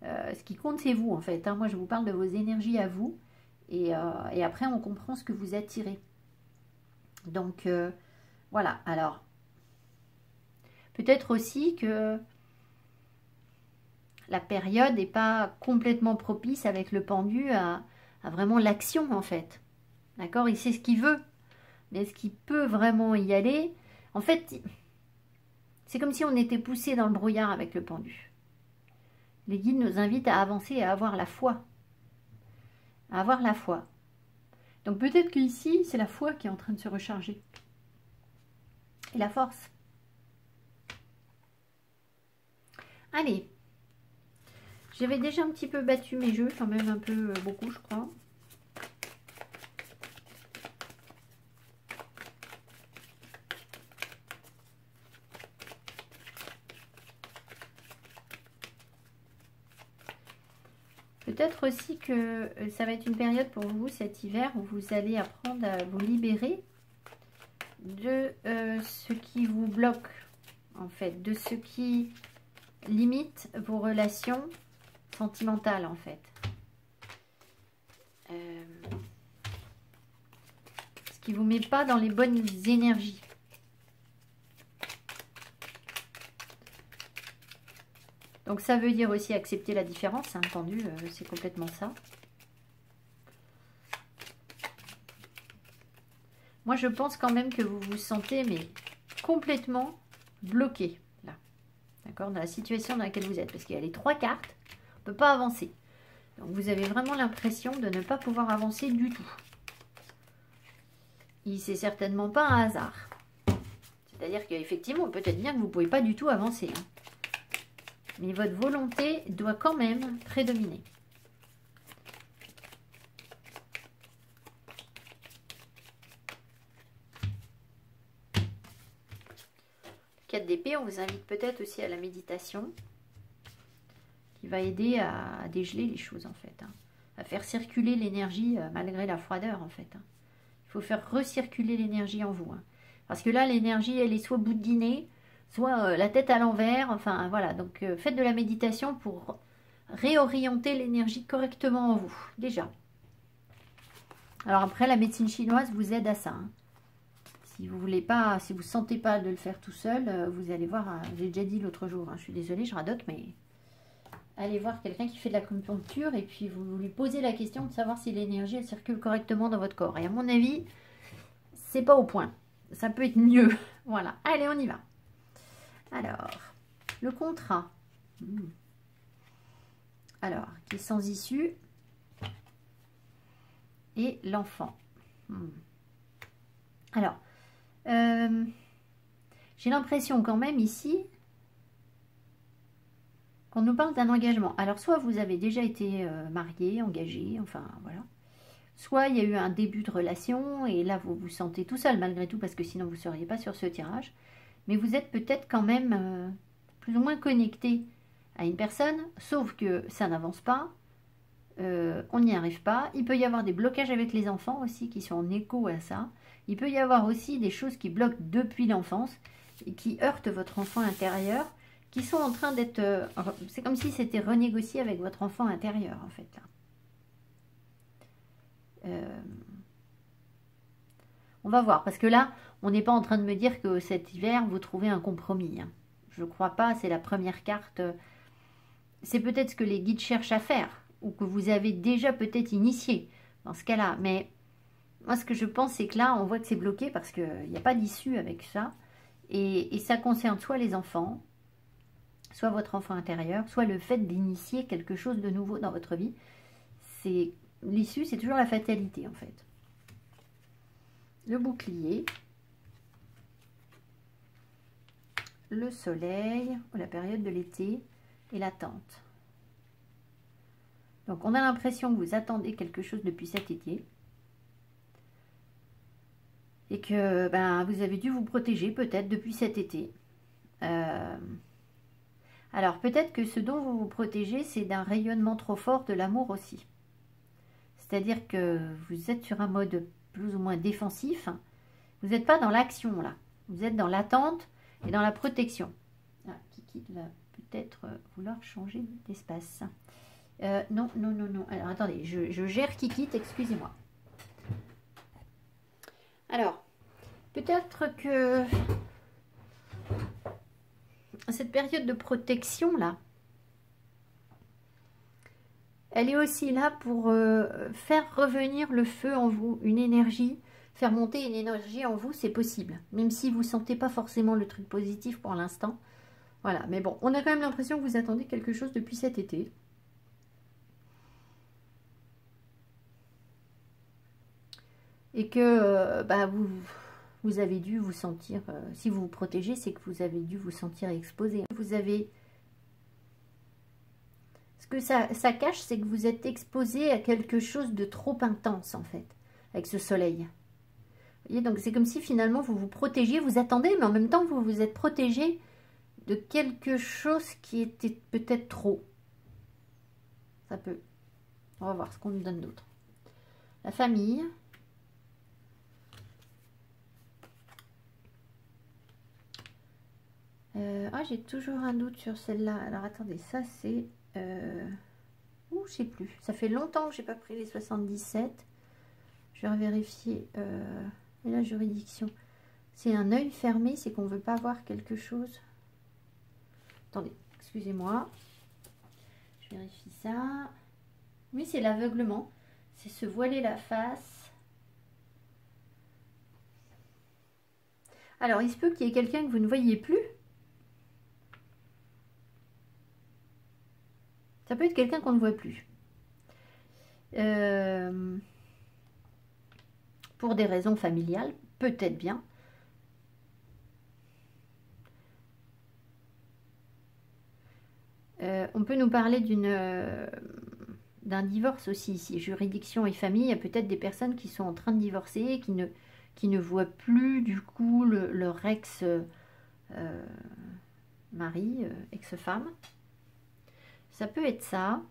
ce qui compte, c'est vous, en fait. Hein. Moi, je vous parle de vos énergies à vous, et après, on comprend ce que vous attirez. Donc, voilà. Alors, peut-être aussi que la période n'est pas complètement propice avec le pendu à vraiment l'action, en fait. D'accord? Il sait ce qu'il veut, mais est-ce qu'il peut vraiment y aller? En fait, c'est comme si on était poussé dans le brouillard avec le pendu. Les guides nous invitent à avancer et à avoir la foi. À avoir la foi. Donc peut-être qu'ici, c'est la foi qui est en train de se recharger. Et la force. Allez. J'avais déjà un petit peu battu mes jeux, quand même un peu beaucoup, je crois. Peut-être aussi que ça va être une période pour vous cet hiver où vous allez apprendre à vous libérer de ce qui vous bloque, en fait, de ce qui limite vos relations sentimentales, en fait. Ce qui ne vous met pas dans les bonnes énergies. Donc ça veut dire aussi accepter la différence, hein, entendu, c'est complètement ça. Moi je pense quand même que vous vous sentez mais complètement bloqué, là. D'accord, dans la situation dans laquelle vous êtes. Parce qu'il y a les 3 cartes, on ne peut pas avancer. Donc vous avez vraiment l'impression de ne pas pouvoir avancer du tout. Et c'est certainement pas un hasard. C'est-à-dire qu'effectivement, peut-être bien que vous ne pouvez pas du tout avancer, hein. Mais votre volonté doit quand même prédominer. Le 4 d'épée, on vous invite peut-être aussi à la méditation, qui va aider à dégeler les choses, en fait. Hein. À faire circuler l'énergie malgré la froideur, en fait. Hein. Il faut faire recirculer l'énergie en vous. Hein. Parce que là, l'énergie, elle est soit boudinée, soit la tête à l'envers, enfin voilà, donc faites de la méditation pour réorienter l'énergie correctement en vous, déjà. Alors après, la médecine chinoise vous aide à ça. Hein. Si vous voulez pas, si vous ne sentez pas de le faire tout seul, vous allez voir, j'ai déjà dit l'autre jour, hein, je suis désolée, je radote, mais allez voir quelqu'un qui fait de l'acupuncture et puis vous lui posez la question de savoir si l'énergie elle circule correctement dans votre corps. Et à mon avis, c'est pas au point. Ça peut être mieux. Voilà, allez, on y va. Alors, le contrat. Alors, qui est sans issue. Et l'enfant. Alors, j'ai l'impression quand même ici qu'on nous parle d'un engagement. Alors, soit vous avez déjà été marié, engagé, enfin, voilà. Soit il y a eu un début de relation et là, vous vous sentez tout seul malgré tout parce que sinon, vous ne seriez pas sur ce tirage. Mais vous êtes peut-être quand même plus ou moins connecté à une personne, sauf que ça n'avance pas, on n'y arrive pas. Il peut y avoir des blocages avec les enfants aussi qui sont en écho à ça. Il peut y avoir aussi des choses qui bloquent depuis l'enfance et qui heurtent votre enfant intérieur, qui sont en train d'être... c'est comme si c'était renégocié avec votre enfant intérieur, en fait. Là. On va voir, parce que là, on n'est pas en train de me dire que cet hiver, vous trouvez un compromis. Hein. Je ne crois pas, c'est la première carte. C'est peut-être ce que les guides cherchent à faire, ou que vous avez déjà peut-être initié dans ce cas-là. Mais moi, ce que je pense, c'est que là, on voit que c'est bloqué parce qu'il n'y a pas d'issue avec ça. Et ça concerne soit les enfants, soit votre enfant intérieur, soit le fait d'initier quelque chose de nouveau dans votre vie. L'issue, c'est toujours la fatalité, en fait. Le bouclier, le soleil, la période de l'été et l'attente. Donc, on a l'impression que vous attendez quelque chose depuis cet été et que vous avez dû vous protéger peut-être depuis cet été. Alors, peut-être que ce dont vous vous protégez, c'est d'un rayonnement trop fort de l'amour aussi. C'est-à-dire que vous êtes sur un mode plus ou moins défensif. Vous n'êtes pas dans l'action, là. Vous êtes dans l'attente et dans la protection. Ah, Kiki va peut-être vouloir changer d'espace. Non. Alors, attendez, je gère Kiki, excusez-moi. Alors, peut-être que cette période de protection, là, elle est aussi là pour faire revenir le feu en vous, une énergie, faire monter une énergie en vous, c'est possible. Même si vous ne sentez pas forcément le truc positif pour l'instant. Voilà, mais bon, on a quand même l'impression que vous attendez quelque chose depuis cet été. Et que vous avez dû vous sentir, si vous vous protégez, c'est que vous avez dû vous sentir exposé. Vous avez... Ce que ça cache, c'est que vous êtes exposé à quelque chose de trop intense, en fait, avec ce soleil. Vous voyez, donc c'est comme si finalement vous vous protégiez, vous attendez, mais en même temps vous vous êtes protégé de quelque chose qui était peut-être trop. Ça peut. On va voir ce qu'on nous donne d'autre. La famille. J'ai toujours un doute sur celle-là. Alors attendez, ça c'est... je sais plus. Ça fait longtemps que j'ai pas pris les 77. Je vais vérifier. Et la juridiction. C'est un œil fermé, c'est qu'on veut pas voir quelque chose. Attendez, excusez-moi. Je vérifie ça. Oui, c'est l'aveuglement. C'est se voiler la face. Alors, il se peut qu'il y ait quelqu'un que vous ne voyez plus. Ça peut être quelqu'un qu'on ne voit plus. Pour des raisons familiales, peut-être bien. On peut nous parler d'un divorce aussi ici. Juridiction et famille, il y a peut-être des personnes qui sont en train de divorcer, qui ne voient plus du coup leur ex-mari, ex-femme. Ça peut être ça.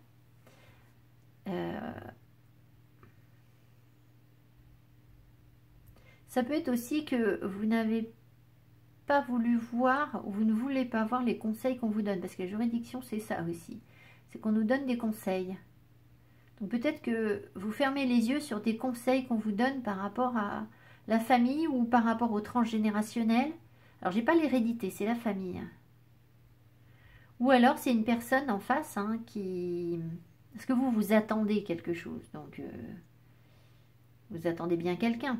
Ça peut être aussi que vous n'avez pas voulu voir ou vous ne voulez pas voir les conseils qu'on vous donne. Parce que la juridiction, c'est ça aussi. C'est qu'on nous donne des conseils. Donc peut-être que vous fermez les yeux sur des conseils qu'on vous donne par rapport à la famille ou par rapport au transgénérationnel. Alors, j'ai pas l'hérédité, c'est la famille. Ou alors, c'est une personne en face qui... Parce que vous attendez quelque chose. Donc, vous attendez bien quelqu'un.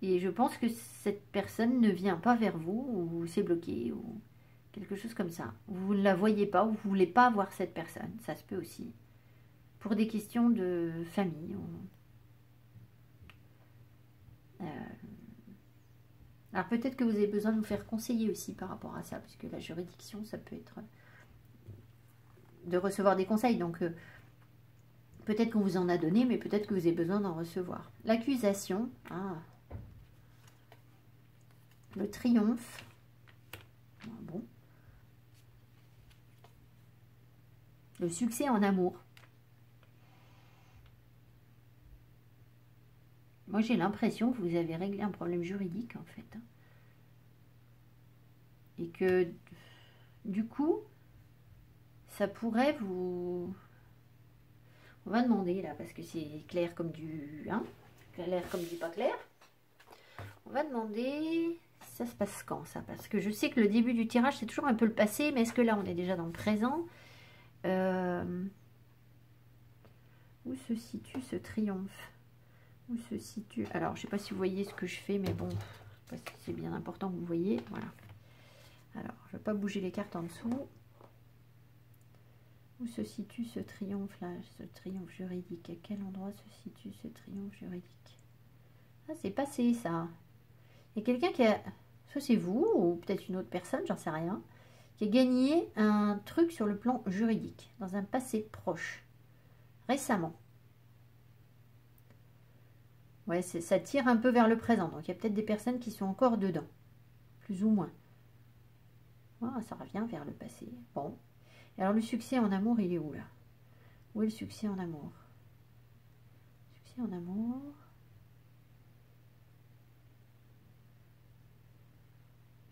Et je pense que cette personne ne vient pas vers vous, ou c'est bloqué, ou quelque chose comme ça. Vous ne la voyez pas, ou vous ne voulez pas voir cette personne. Ça se peut aussi. Pour des questions de famille. Alors peut-être que vous avez besoin de vous faire conseiller aussi par rapport à ça, puisque la juridiction, ça peut être de recevoir des conseils. Donc peut-être qu'on vous en a donné, mais peut-être que vous avez besoin d'en recevoir. L'accusation, le triomphe, bon. Le succès en amour. Moi, j'ai l'impression que vous avez réglé un problème juridique, en fait. Et que, du coup, ça pourrait vous... On va demander, là, parce que c'est clair comme du... clair comme dit pas clair. On va demander, ça se passe quand ça? Parce que je sais que le début du tirage, c'est toujours un peu le passé, mais est-ce que là, on est déjà dans le présent? Où se situe ce triomphe? Où se situe... Alors, je sais pas si vous voyez ce que je fais, mais bon, je sais pas si c'est bien important que vous voyez. Voilà. Alors, je ne vais pas bouger les cartes en dessous. Où se situe ce triomphe-là, ce triomphe juridique? À quel endroit se situe ce triomphe juridique? Ah, c'est passé, ça. Il y a quelqu'un qui a... Soit c'est vous, ou peut-être une autre personne, j'en sais rien, qui a gagné un truc sur le plan juridique, dans un passé proche, récemment. Ouais, ça tire un peu vers le présent, donc il y a peut-être des personnes qui sont encore dedans, plus ou moins. Ah, ça revient vers le passé. Bon. Alors le succès en amour, il est où là? Où est le succès en amour? Succès en amour.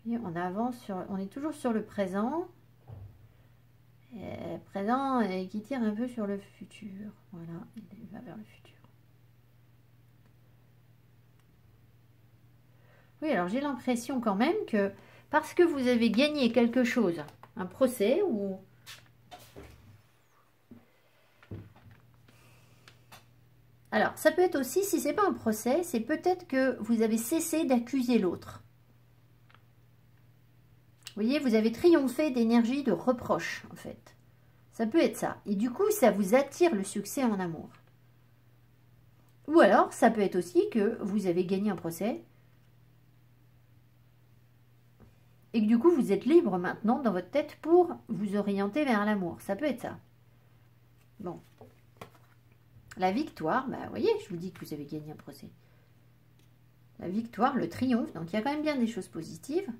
Et on avance sur... On est toujours sur le présent. Présent et qui tire un peu sur le futur. Voilà, il va vers le futur. Oui, alors j'ai l'impression quand même que parce que vous avez gagné quelque chose, un procès ou... Alors, ça peut être aussi, si ce n'est pas un procès, c'est peut-être que vous avez cessé d'accuser l'autre. Vous voyez, vous avez triomphé d'énergie de reproche, en fait. Ça peut être ça. Et du coup, ça vous attire le succès en amour. Ou alors, ça peut être aussi que vous avez gagné un procès et que du coup, vous êtes libre maintenant dans votre tête pour vous orienter vers l'amour. Ça peut être ça. Bon. La victoire, bah, vous voyez, je vous dis que vous avez gagné un procès. La victoire, le triomphe, donc il y a quand même bien des choses positives.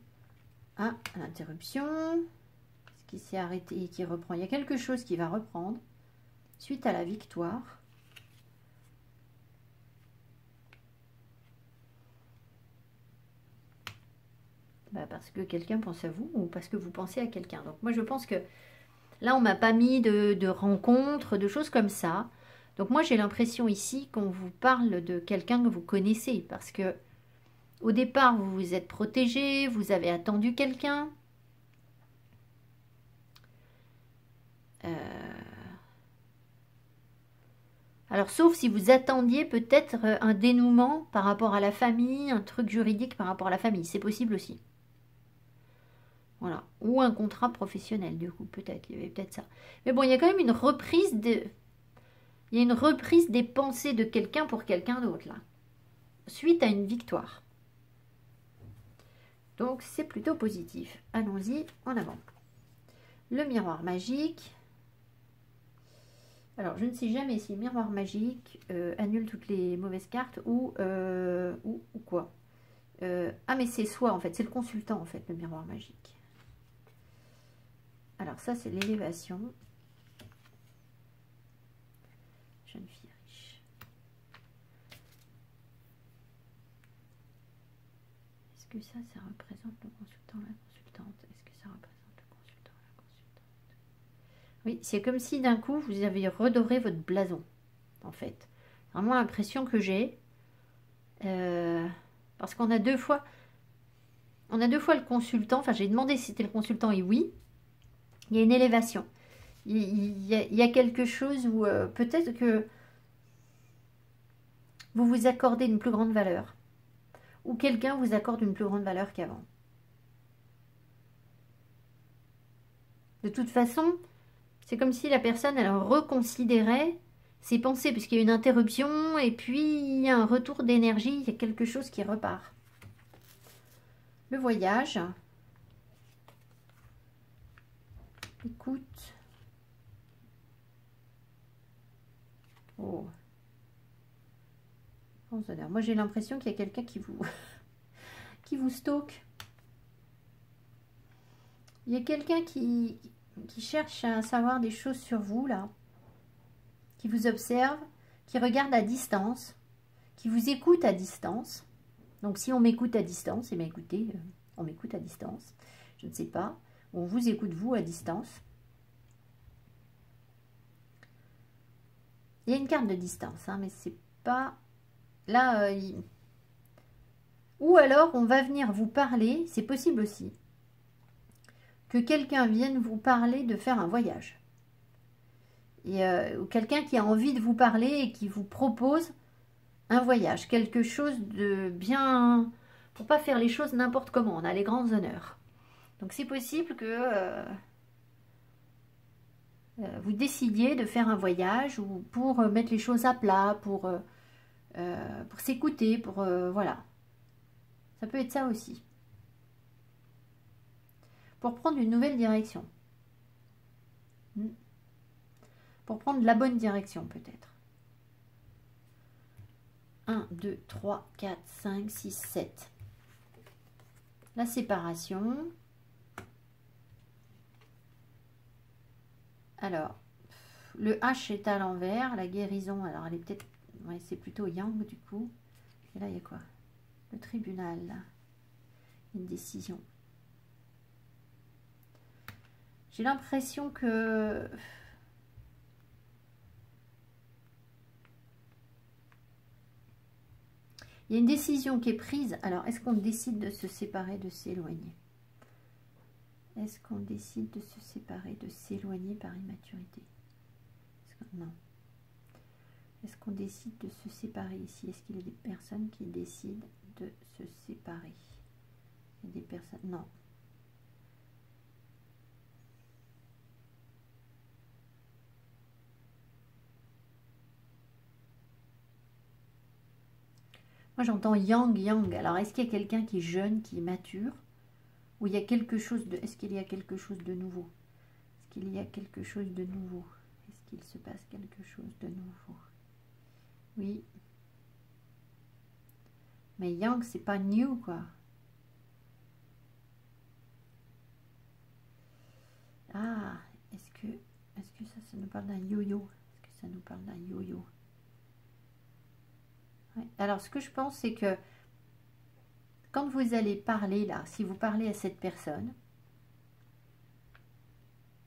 Ah, l'interruption, ce qui s'est arrêté et qui reprend. Il y a quelque chose qui va reprendre suite à la victoire. Bah parce que quelqu'un pense à vous ou parce que vous pensez à quelqu'un. Donc moi je pense que là on m'a pas mis de rencontres, de choses comme ça. Donc moi j'ai l'impression ici qu'on vous parle de quelqu'un que vous connaissez parce que au départ vous vous êtes protégé, vous avez attendu quelqu'un. Alors sauf si vous attendiez peut-être un dénouement par rapport à la famille, un truc juridique par rapport à la famille, c'est possible aussi. Voilà, ou un contrat professionnel du coup, peut-être, il y avait peut-être ça. Mais bon, il y a quand même une reprise de... Il y a une reprise des pensées de quelqu'un pour quelqu'un d'autre, là. Suite à une victoire. Donc, c'est plutôt positif. Allons-y, en avant. Le miroir magique. Alors, je ne sais jamais si le miroir magique annule toutes les mauvaises cartes ou quoi. Ah, mais c'est soi, en fait. C'est le consultant, en fait, le miroir magique. Alors, ça, c'est l'élévation. Jeune fille riche. Est-ce que ça représente le consultant, la consultante? Est-ce que ça représente le consultant, la consultante? Oui, c'est comme si d'un coup, vous avez redoré votre blason, en fait. C'est vraiment l'impression que j'ai. Parce qu'on a deux fois... On a deux fois le consultant. Enfin, j'ai demandé si c'était le consultant et oui. Il y a une élévation. Il y a quelque chose où peut-être que vous vous accordez une plus grande valeur. Ou quelqu'un vous accorde une plus grande valeur qu'avant. De toute façon, c'est comme si la personne, elle reconsidérait ses pensées, puisqu'il y a une interruption, et puis il y a un retour d'énergie, il y a quelque chose qui repart. Le voyage. Écoute. Oh. Moi, j'ai l'impression qu'il y a quelqu'un qui vous... qui vous stocke. Il y a quelqu'un qui cherche à savoir des choses sur vous, là. Qui vous observe, qui regarde à distance, qui vous écoute à distance. Donc, si on m'écoute à distance, eh bien, écoutez, on m'écoute à distance. Je ne sais pas. On vous écoute, vous, à distance. Il y a une carte de distance, hein, mais c'est pas Là, ou alors on va venir vous parler, c'est possible aussi, que quelqu'un vienne vous parler de faire un voyage. Et, ou quelqu'un qui a envie de vous parler et qui vous propose un voyage, quelque chose de bien, pour pas faire les choses n'importe comment, on a les grands honneurs. Donc c'est possible que vous décidiez de faire un voyage ou pour mettre les choses à plat, pour s'écouter, pour voilà. Ça peut être ça aussi. Pour prendre une nouvelle direction. Pour prendre la bonne direction peut-être. 1, 2, 3, 4, 5, 6, 7. La séparation. Alors, le H est à l'envers. La guérison, alors elle est peut-être... Ouais, c'est plutôt yang du coup. Et là, il y a quoi? Le tribunal. Une décision. J'ai l'impression que... Il y a une décision qui est prise. Alors, est-ce qu'on décide de se séparer, de s'éloigner? Est-ce qu'on décide de se séparer, de s'éloigner par immaturité? Non. Est-ce qu'on décide de se séparer ici? Est-ce qu'il y a des personnes qui décident de se séparer? Il y a des personnes... Non. Moi, j'entends yang, yang. Alors, est-ce qu'il y a quelqu'un qui est jeune, qui est mature? Ou il y a quelque chose de... Est-ce qu'il y a quelque chose de nouveau? Est-ce qu'il y a quelque chose de nouveau? Est-ce qu'il se passe quelque chose de nouveau? Oui. Mais yang, c'est pas new, quoi. Ah, est-ce que ça nous parle d'un yo-yo? Est-ce que ça nous parle d'un yo-yo? Ouais. Alors, ce que je pense, c'est que quand vous allez parler, là, si vous parlez à cette personne,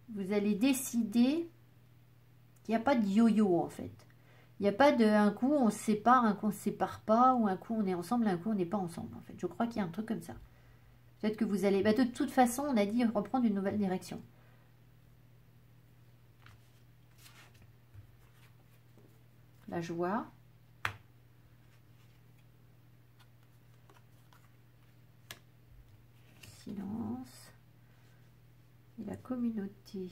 vous allez décider qu'il n'y a pas de yo-yo, en fait. Il n'y a pas de un coup on se sépare, un coup on ne se sépare pas, ou un coup on est ensemble, un coup on n'est pas ensemble, en fait. Je crois qu'il y a un truc comme ça. Peut-être que vous allez... Bah, de toute façon, on a dit reprendre une nouvelle direction. La joie. Silence. Et la communauté.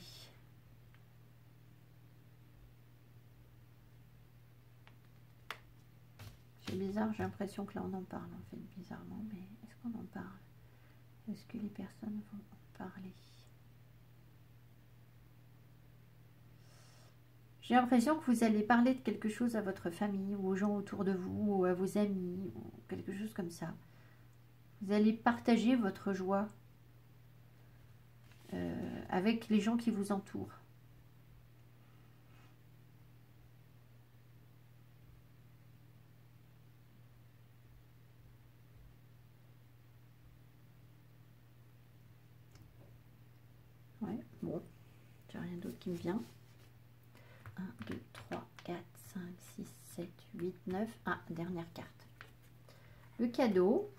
C'est bizarre, j'ai l'impression que là on en parle en fait, bizarrement, mais est-ce qu'on en parle? Est-ce que les personnes vont en parler? J'ai l'impression que vous allez parler de quelque chose à votre famille, ou aux gens autour de vous, ou à vos amis, ou quelque chose comme ça. Vous allez partager votre joie avec les gens qui vous entourent. Ouais, bon, j'ai rien d'autre qui me vient. 1, 2, 3, 4, 5, 6, 7, 8, 9. Ah, dernière carte. Le cadeau.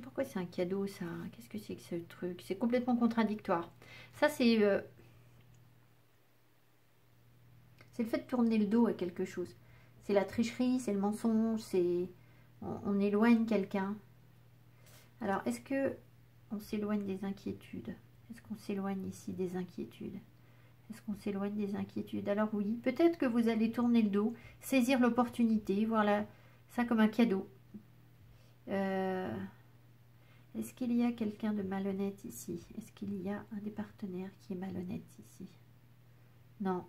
Pourquoi c'est un cadeau, ça? Qu'est-ce que c'est que ce truc? C'est complètement contradictoire. Ça, c'est le fait de tourner le dos à quelque chose. C'est la tricherie, c'est le mensonge, c'est... On éloigne quelqu'un. Alors, est-ce que on s'éloigne des inquiétudes? Est-ce qu'on s'éloigne ici des inquiétudes? Est-ce qu'on s'éloigne des inquiétudes? Alors oui, peut-être que vous allez tourner le dos, saisir l'opportunité, voir ça comme un cadeau. Est-ce qu'il y a quelqu'un de malhonnête ici? Est-ce qu'il y a un des partenaires qui est malhonnête ici? Non.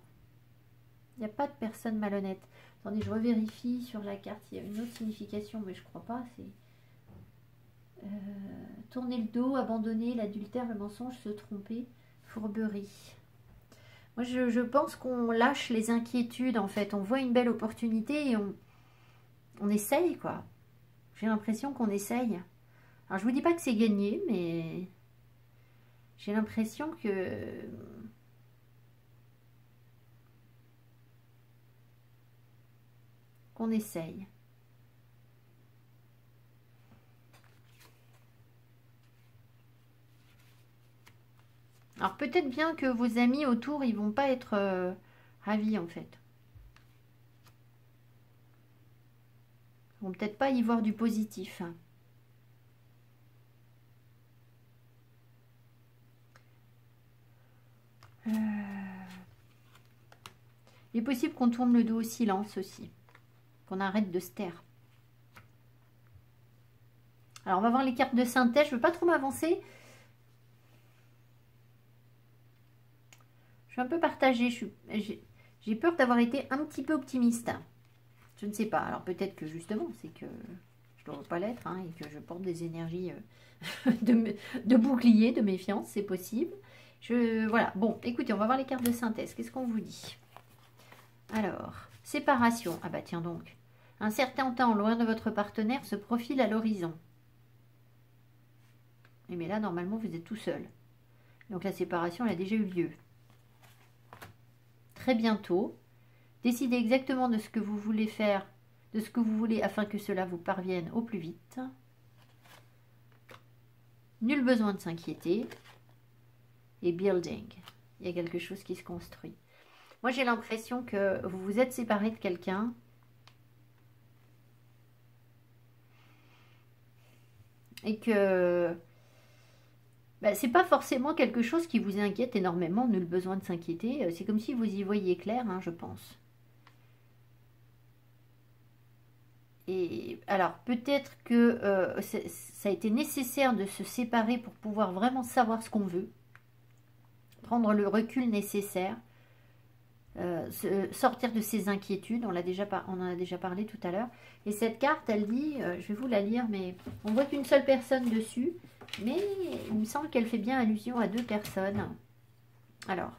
Il n'y a pas de personne malhonnête. Attendez, je revérifie sur la carte. Il y a une autre signification, mais je ne crois pas. C'est tourner le dos, abandonner, l'adultère, le mensonge, se tromper, fourberie. Moi, je pense qu'on lâche les inquiétudes, en fait. On voit une belle opportunité et on essaye, quoi. J'ai l'impression qu'on essaye. Alors, je vous dis pas que c'est gagné, mais j'ai l'impression que... qu'on essaye. Alors, peut-être bien que vos amis autour, ils vont pas être ravis, en fait. Ils vont peut-être pas y voir du positif. Il est possible qu'on tourne le dos au silence aussi. Qu'on arrête de se taire. Alors, on va voir les cartes de synthèse. Je ne veux pas trop m'avancer. Je suis un peu partagée. J'ai peur d'avoir été un petit peu optimiste. Je ne sais pas. Alors, peut-être que justement, c'est que je ne dois pas l'être. Hein, et que je porte des énergies de bouclier, de méfiance. C'est possible. Voilà. Bon, écoutez, on va voir les cartes de synthèse. Qu'est-ce qu'on vous dit? Alors, séparation. Ah bah tiens donc. Un certain temps loin de votre partenaire se profile à l'horizon. Mais là, normalement, vous êtes tout seul. Donc la séparation, elle a déjà eu lieu. Très bientôt. Décidez exactement de ce que vous voulez faire, de ce que vous voulez afin que cela vous parvienne au plus vite. Nul besoin de s'inquiéter. Et building. Il y a quelque chose qui se construit. Moi, j'ai l'impression que vous vous êtes séparé de quelqu'un. Et que c'est pas forcément quelque chose qui vous inquiète énormément, nul besoin de s'inquiéter. C'est comme si vous y voyiez clair, hein, je pense. Et alors, peut-être que ça a été nécessaire de se séparer pour pouvoir vraiment savoir ce qu'on veut. Prendre le recul nécessaire. Sortir de ses inquiétudes, on en a déjà parlé tout à l'heure. Et cette carte, elle dit, je vais vous la lire, mais on voit qu'une seule personne dessus, mais il me semble qu'elle fait bien allusion à 2 personnes. Alors,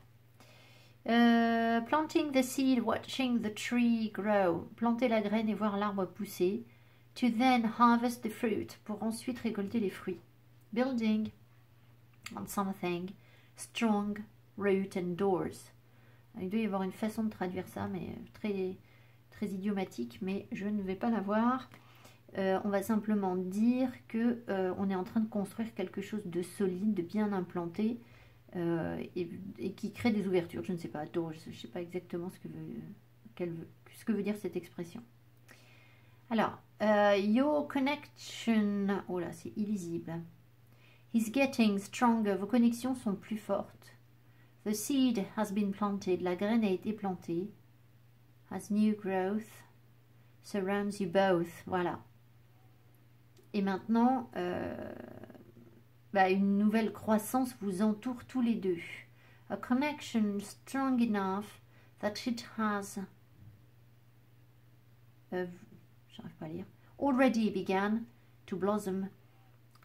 planting the seed, watching the tree grow, planter la graine et voir l'arbre pousser. To then harvest the fruit, pour ensuite récolter les fruits. Building on something, strong, root and doors. Il doit y avoir une façon de traduire ça, mais très, très idiomatique, mais je ne vais pas la voir. On va simplement dire que on est en train de construire quelque chose de solide, de bien implanté, et qui crée des ouvertures. Je ne sais pas, je ne sais pas exactement ce que veut dire cette expression. Alors, your connection, oh là, c'est illisible. He's getting stronger, vos connexions sont plus fortes. The seed has been planted. La graine a été plantée. As new growth surrounds you both. Voilà. Et maintenant, une nouvelle croissance vous entoure tous les deux. A connection strong enough that it has... j'arrive pas à lire. Already began to blossom.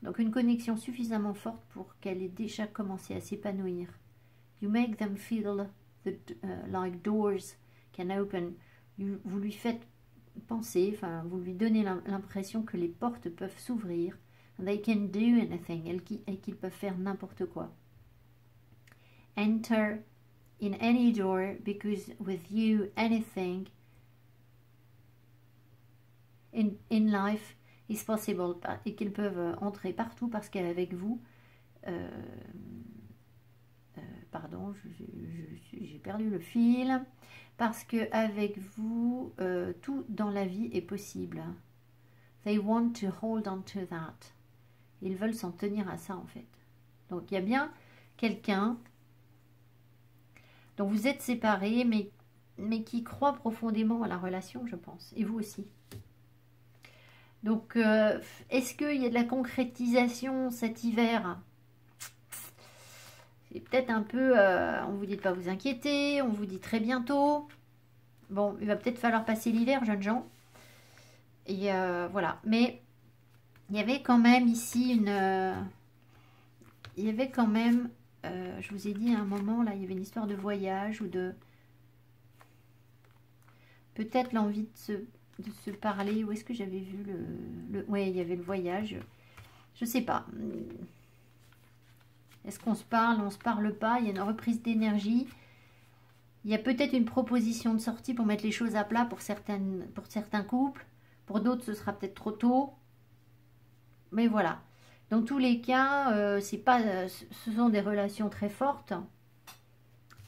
Donc une connexion suffisamment forte pour qu'elle ait déjà commencé à s'épanouir. You make them feel like doors can open. Vous lui faites penser, enfin, vous lui donnez l'impression que les portes peuvent s'ouvrir. They can do anything. Et qu'ils peuvent faire n'importe quoi. Enter in any door because with you anything in life is possible. Et qu'ils peuvent entrer partout parce qu'avec vous... pardon, j'ai perdu le fil, parce que avec vous, tout dans la vie est possible. They want to hold on to that. Ils veulent s'en tenir à ça, en fait. Donc, il y a bien quelqu'un dont vous êtes séparés, mais qui croit profondément à la relation, je pense. Et vous aussi. Donc, est-ce qu'il y a de la concrétisation cet hiver ? C'est peut-être un peu, on vous dit de ne pas vous inquiéter, on vous dit très bientôt. Bon, il va peut-être falloir passer l'hiver, jeunes gens. Et voilà, mais il y avait quand même ici il y avait quand même, je vous ai dit à un moment, là, il y avait une histoire de voyage ou de... Peut-être l'envie de se parler. Où est-ce que j'avais vu le... Oui, il y avait le voyage. je sais pas. Est-ce qu'on se parle, on se parle pas? Il y a une reprise d'énergie. Il y a peut-être une proposition de sortie pour mettre les choses à plat pour certains couples. Pour d'autres, ce sera peut-être trop tôt. Mais voilà. Dans tous les cas, ce sont des relations très fortes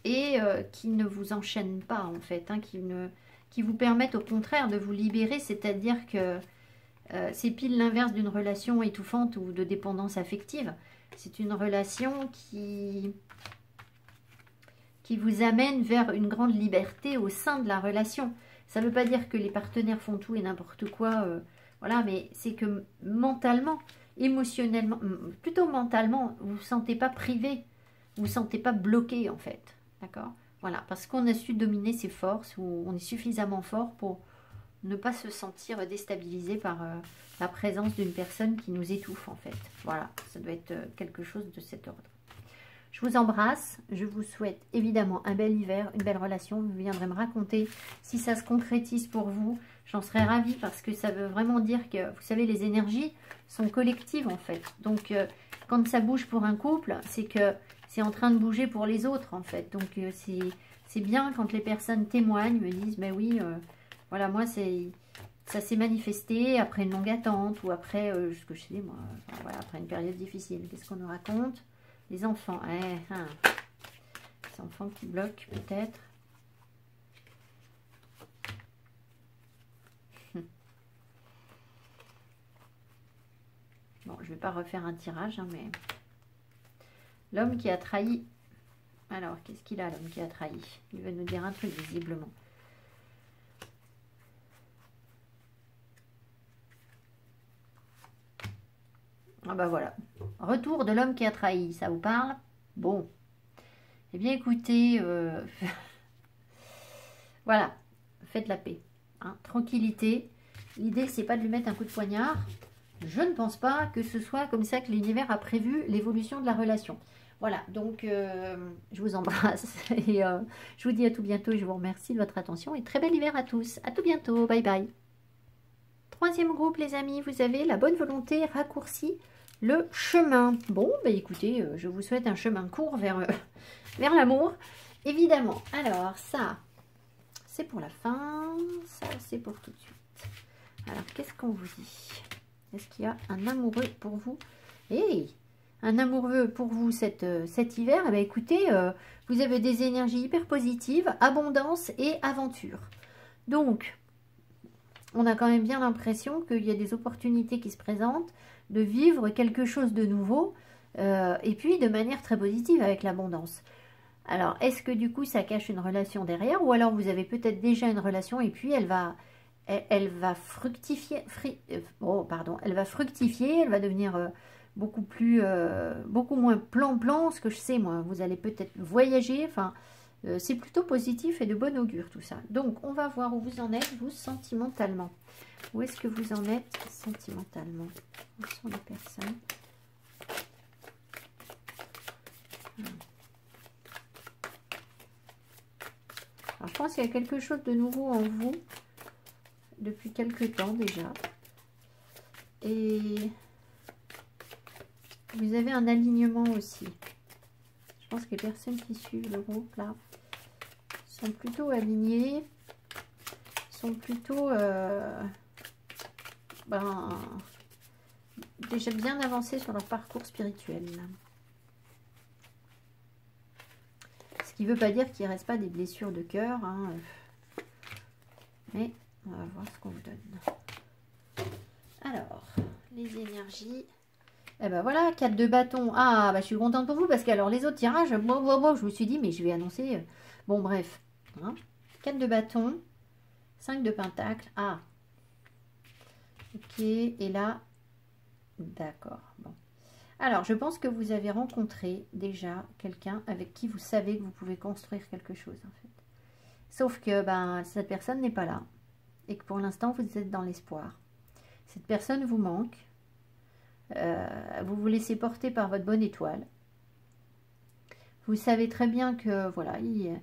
et qui ne vous enchaînent pas en fait, hein, qui vous permettent au contraire de vous libérer, c'est-à-dire que c'est pile l'inverse d'une relation étouffante ou de dépendance affective. C'est une relation qui vous amène vers une grande liberté au sein de la relation. Ça ne veut pas dire que les partenaires font tout et n'importe quoi, voilà, mais c'est que mentalement, émotionnellement, plutôt mentalement, vous ne vous sentez pas privé, vous ne vous sentez pas bloqué en fait, d'accord? Voilà, parce qu'on a su dominer ses forces, ou on est suffisamment fort pour ne pas se sentir déstabilisé par la présence d'une personne qui nous étouffe en fait. Voilà, ça doit être quelque chose de cet ordre. Je vous embrasse, je vous souhaite évidemment un bel hiver, une belle relation. Vous viendrez me raconter si ça se concrétise pour vous. J'en serais ravie parce que ça veut vraiment dire que, vous savez, les énergies sont collectives en fait. Donc, quand ça bouge pour un couple, c'est que c'est en train de bouger pour les autres en fait. Donc, c'est bien quand les personnes témoignent, me disent, ben oui, voilà, moi, ça s'est manifesté après une longue attente ou après, ce que je sais, moi, enfin, voilà, après une période difficile. Qu'est-ce qu'on nous raconte ? Les enfants, les enfants qui bloquent peut-être. Bon, je ne vais pas refaire un tirage, hein, mais... L'homme qui a trahi. Alors, qu'est-ce qu'il a, l'homme qui a trahi? Il veut nous dire un truc, visiblement. Ah bah voilà. Retour de l'homme qui a trahi, ça vous parle? Bon. Eh bien, écoutez, voilà, faites la paix. Hein, tranquillité. L'idée, c'est pas de lui mettre un coup de poignard. Je ne pense pas que ce soit comme ça que l'univers a prévu l'évolution de la relation. Voilà, donc je vous embrasse et je vous dis à tout bientôt et je vous remercie de votre attention et très bel hiver à tous. À tout bientôt, bye bye. Troisième groupe, les amis, vous avez la bonne volonté raccourcie le chemin. Bon, bah écoutez, je vous souhaite un chemin court vers l'amour, évidemment. Alors, ça, c'est pour la fin, ça, c'est pour tout de suite. Alors, qu'est-ce qu'on vous dit? Est-ce qu'il y a un amoureux pour vous? Hey, un amoureux pour vous cet hiver? Eh bien, écoutez, vous avez des énergies hyper positives, abondance et aventure. Donc, on a quand même bien l'impression qu'il y a des opportunités qui se présentent, de vivre quelque chose de nouveau, et puis de manière très positive avec l'abondance. Alors, est-ce que du coup, ça cache une relation derrière, ou alors vous avez peut-être déjà une relation, et puis elle va fructifier, elle va fructifier, elle va devenir beaucoup moins plan-plan, ce que je sais, moi. Vous allez peut-être voyager, enfin... c'est plutôt positif et de bon augure tout ça. Donc, on va voir où vous en êtes, vous, sentimentalement. Où est-ce que vous en êtes sentimentalement? Où sont les personnes? Alors, je pense qu'il y a quelque chose de nouveau en vous depuis quelque temps déjà. Et vous avez un alignement aussi. Je pense que les personnes qui suivent le groupe, là, sont plutôt alignées, sont plutôt déjà bien avancées sur leur parcours spirituel. Ce qui ne veut pas dire qu'il ne reste pas des blessures de cœur, hein, mais on va voir ce qu'on vous donne. Alors, les énergies... Eh ben voilà, 4 de bâton. Ah, bah je suis contente pour vous parce que alors les autres tirages, je me suis dit, mais je vais annoncer. Bon, bref. Hein, 4 de bâton, 5 de pentacle. Ah. Ok, et là, d'accord. Bon. Alors, je pense que vous avez rencontré déjà quelqu'un avec qui vous savez que vous pouvez construire quelque chose, en fait. Sauf que ben, cette personne n'est pas là. Et que pour l'instant, vous êtes dans l'espoir. Cette personne vous manque. Vous vous laissez porter par votre bonne étoile. Vous savez très bien que voilà, il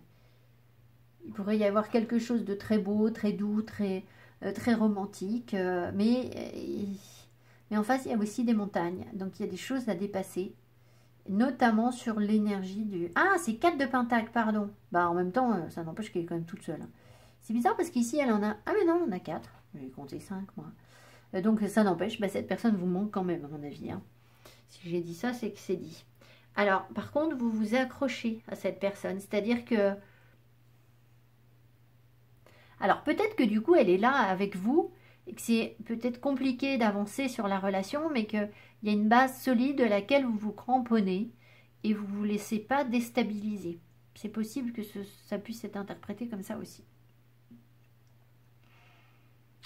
pourrait y avoir quelque chose de très beau, très doux, très romantique, mais Mais en face, il y a aussi des montagnes. Donc, il y a des choses à dépasser. Notamment sur l'énergie du... Ah, c'est 4 de pentacle, pardon. Bah, en même temps, ça n'empêche qu'elle est quand même toute seule. Hein. C'est bizarre parce qu'ici, elle en a... Ah, mais non, on en a 4. J'ai compté 5, moi. Donc, ça n'empêche, bah, cette personne vous manque quand même, à mon avis. Hein. Si j'ai dit ça, c'est que c'est dit. Alors, par contre, vous vous accrochez à cette personne. C'est-à-dire que... Alors, peut-être que du coup, elle est là avec vous et que c'est peut-être compliqué d'avancer sur la relation, mais qu'il y a une base solide à laquelle vous vous cramponnez et vous ne vous laissez pas déstabiliser. C'est possible que ça puisse être interprété comme ça aussi.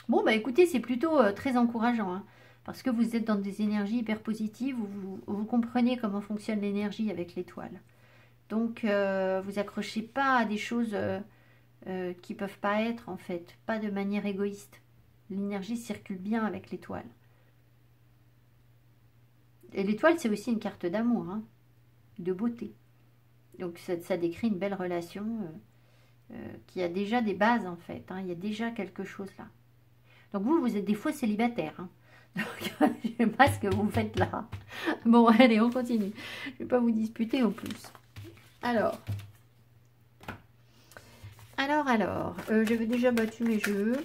Bon, bah écoutez, c'est plutôt très encourageant, hein, parce que vous êtes dans des énergies hyper positives, vous comprenez comment fonctionne l'énergie avec l'étoile. Donc, vous accrochez pas à des choses qui peuvent pas être, en fait, pas de manière égoïste. L'énergie circule bien avec l'étoile. Et l'étoile, c'est aussi une carte d'amour, hein, de beauté. Donc, ça décrit une belle relation qui a déjà des bases, en fait. Hein, il y a déjà quelque chose là. Donc, vous êtes des faux célibataires. Hein. Donc, je ne sais pas ce que vous faites là. Bon, allez, on continue. Je ne vais pas vous disputer en plus. Alors, j'avais déjà battu mes jeux.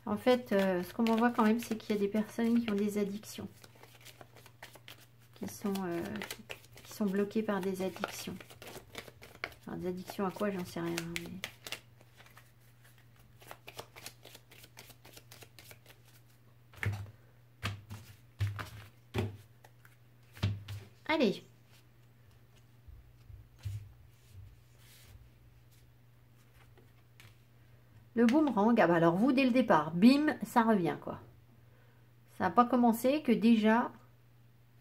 En fait, ce qu'on voit quand même, c'est qu'il y a des personnes qui ont des addictions. Qui sont bloquées par des addictions. Alors, des addictions à quoi, j'en sais rien. Mais... Allez. Le boomerang, ah bah alors vous, dès le départ, bim, ça revient, quoi. Ça n'a pas commencé que déjà...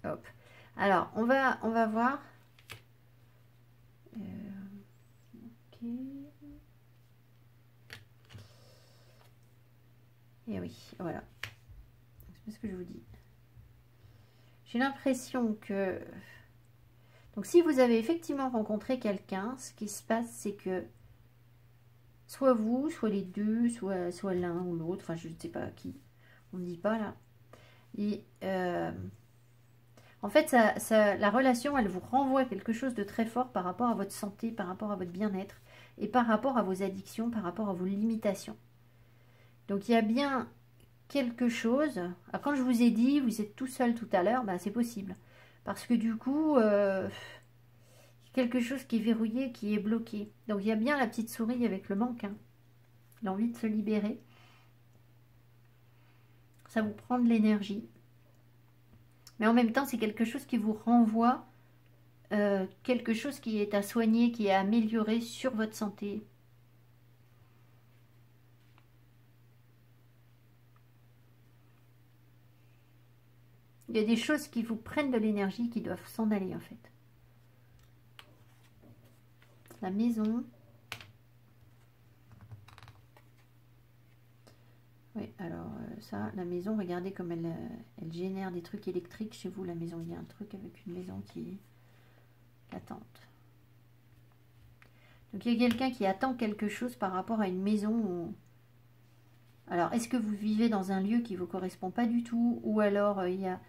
Hop. Alors, on va voir. Ok. Et oui, voilà. C'est ce que je vous dis. J'ai l'impression que... Donc, si vous avez effectivement rencontré quelqu'un, ce qui se passe, c'est que soit vous, soit les deux, soit l'un ou l'autre, enfin, je ne sais pas qui, on ne dit pas là. Et... en fait, la relation, elle vous renvoie quelque chose de très fort par rapport à votre santé, par rapport à votre bien-être et par rapport à vos addictions, par rapport à vos limitations. Donc, il y a bien quelque chose. Alors, quand je vous ai dit, vous êtes tout seul tout à l'heure, bah, c'est possible. Parce que du coup, quelque chose qui est verrouillé, qui est bloqué. Donc, il y a bien la petite souris avec le manque, hein, l'envie de se libérer. Ça vous prend de l'énergie. Mais en même temps, c'est quelque chose qui vous renvoie quelque chose qui est à soigner, qui est à améliorer sur votre santé. Il y a des choses qui vous prennent de l'énergie, qui doivent s'en aller en fait. La maison. Oui, alors ça, la maison, regardez comme elle génère des trucs électriques chez vous, la maison. Il y a un truc avec une maison qui attend. Donc il y a quelqu'un qui attend quelque chose par rapport à une maison. Où... Alors, est-ce que vous vivez dans un lieu qui ne vous correspond pas du tout? Ou alors il y a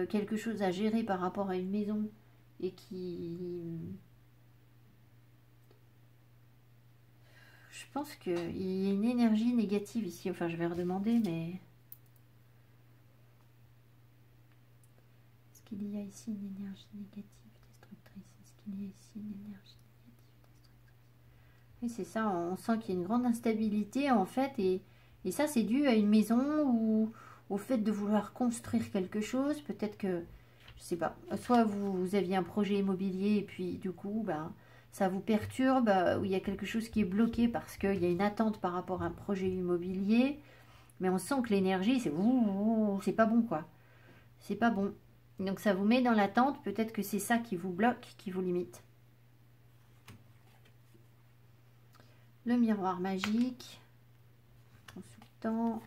quelque chose à gérer par rapport à une maison et qui... Je pense qu'il y a une énergie négative ici. Enfin, je vais redemander, mais... Est-ce qu'il y a ici une énergie négative destructrice? Est-ce qu'il y a ici une énergie négative destructrice? Oui, c'est ça. On sent qu'il y a une grande instabilité, en fait. Et Et ça, c'est dû à une maison ou au fait de vouloir construire quelque chose. Peut-être que, je sais pas, soit vous aviez un projet immobilier et puis du coup, ben, ça vous perturbe, ou il y a quelque chose qui est bloqué parce qu'il y a une attente par rapport à un projet immobilier. Mais on sent que l'énergie, c'est pas bon, quoi. C'est pas bon. Donc ça vous met dans l'attente. Peut-être que c'est ça qui vous bloque, qui vous limite. Le miroir magique. Consultant.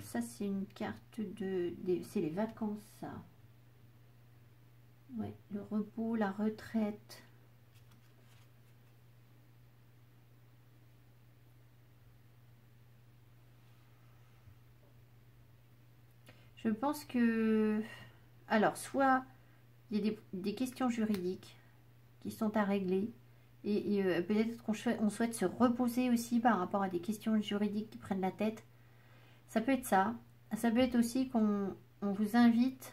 Ça, c'est une carte c'est les vacances, ça. Ouais, le repos, la retraite. Je pense que... Alors, soit il y a des questions juridiques qui sont à régler. Et peut-être qu'on souhaite se reposer aussi par rapport à des questions juridiques qui prennent la tête. Ça peut être ça. Ça peut être aussi qu'on vous invite...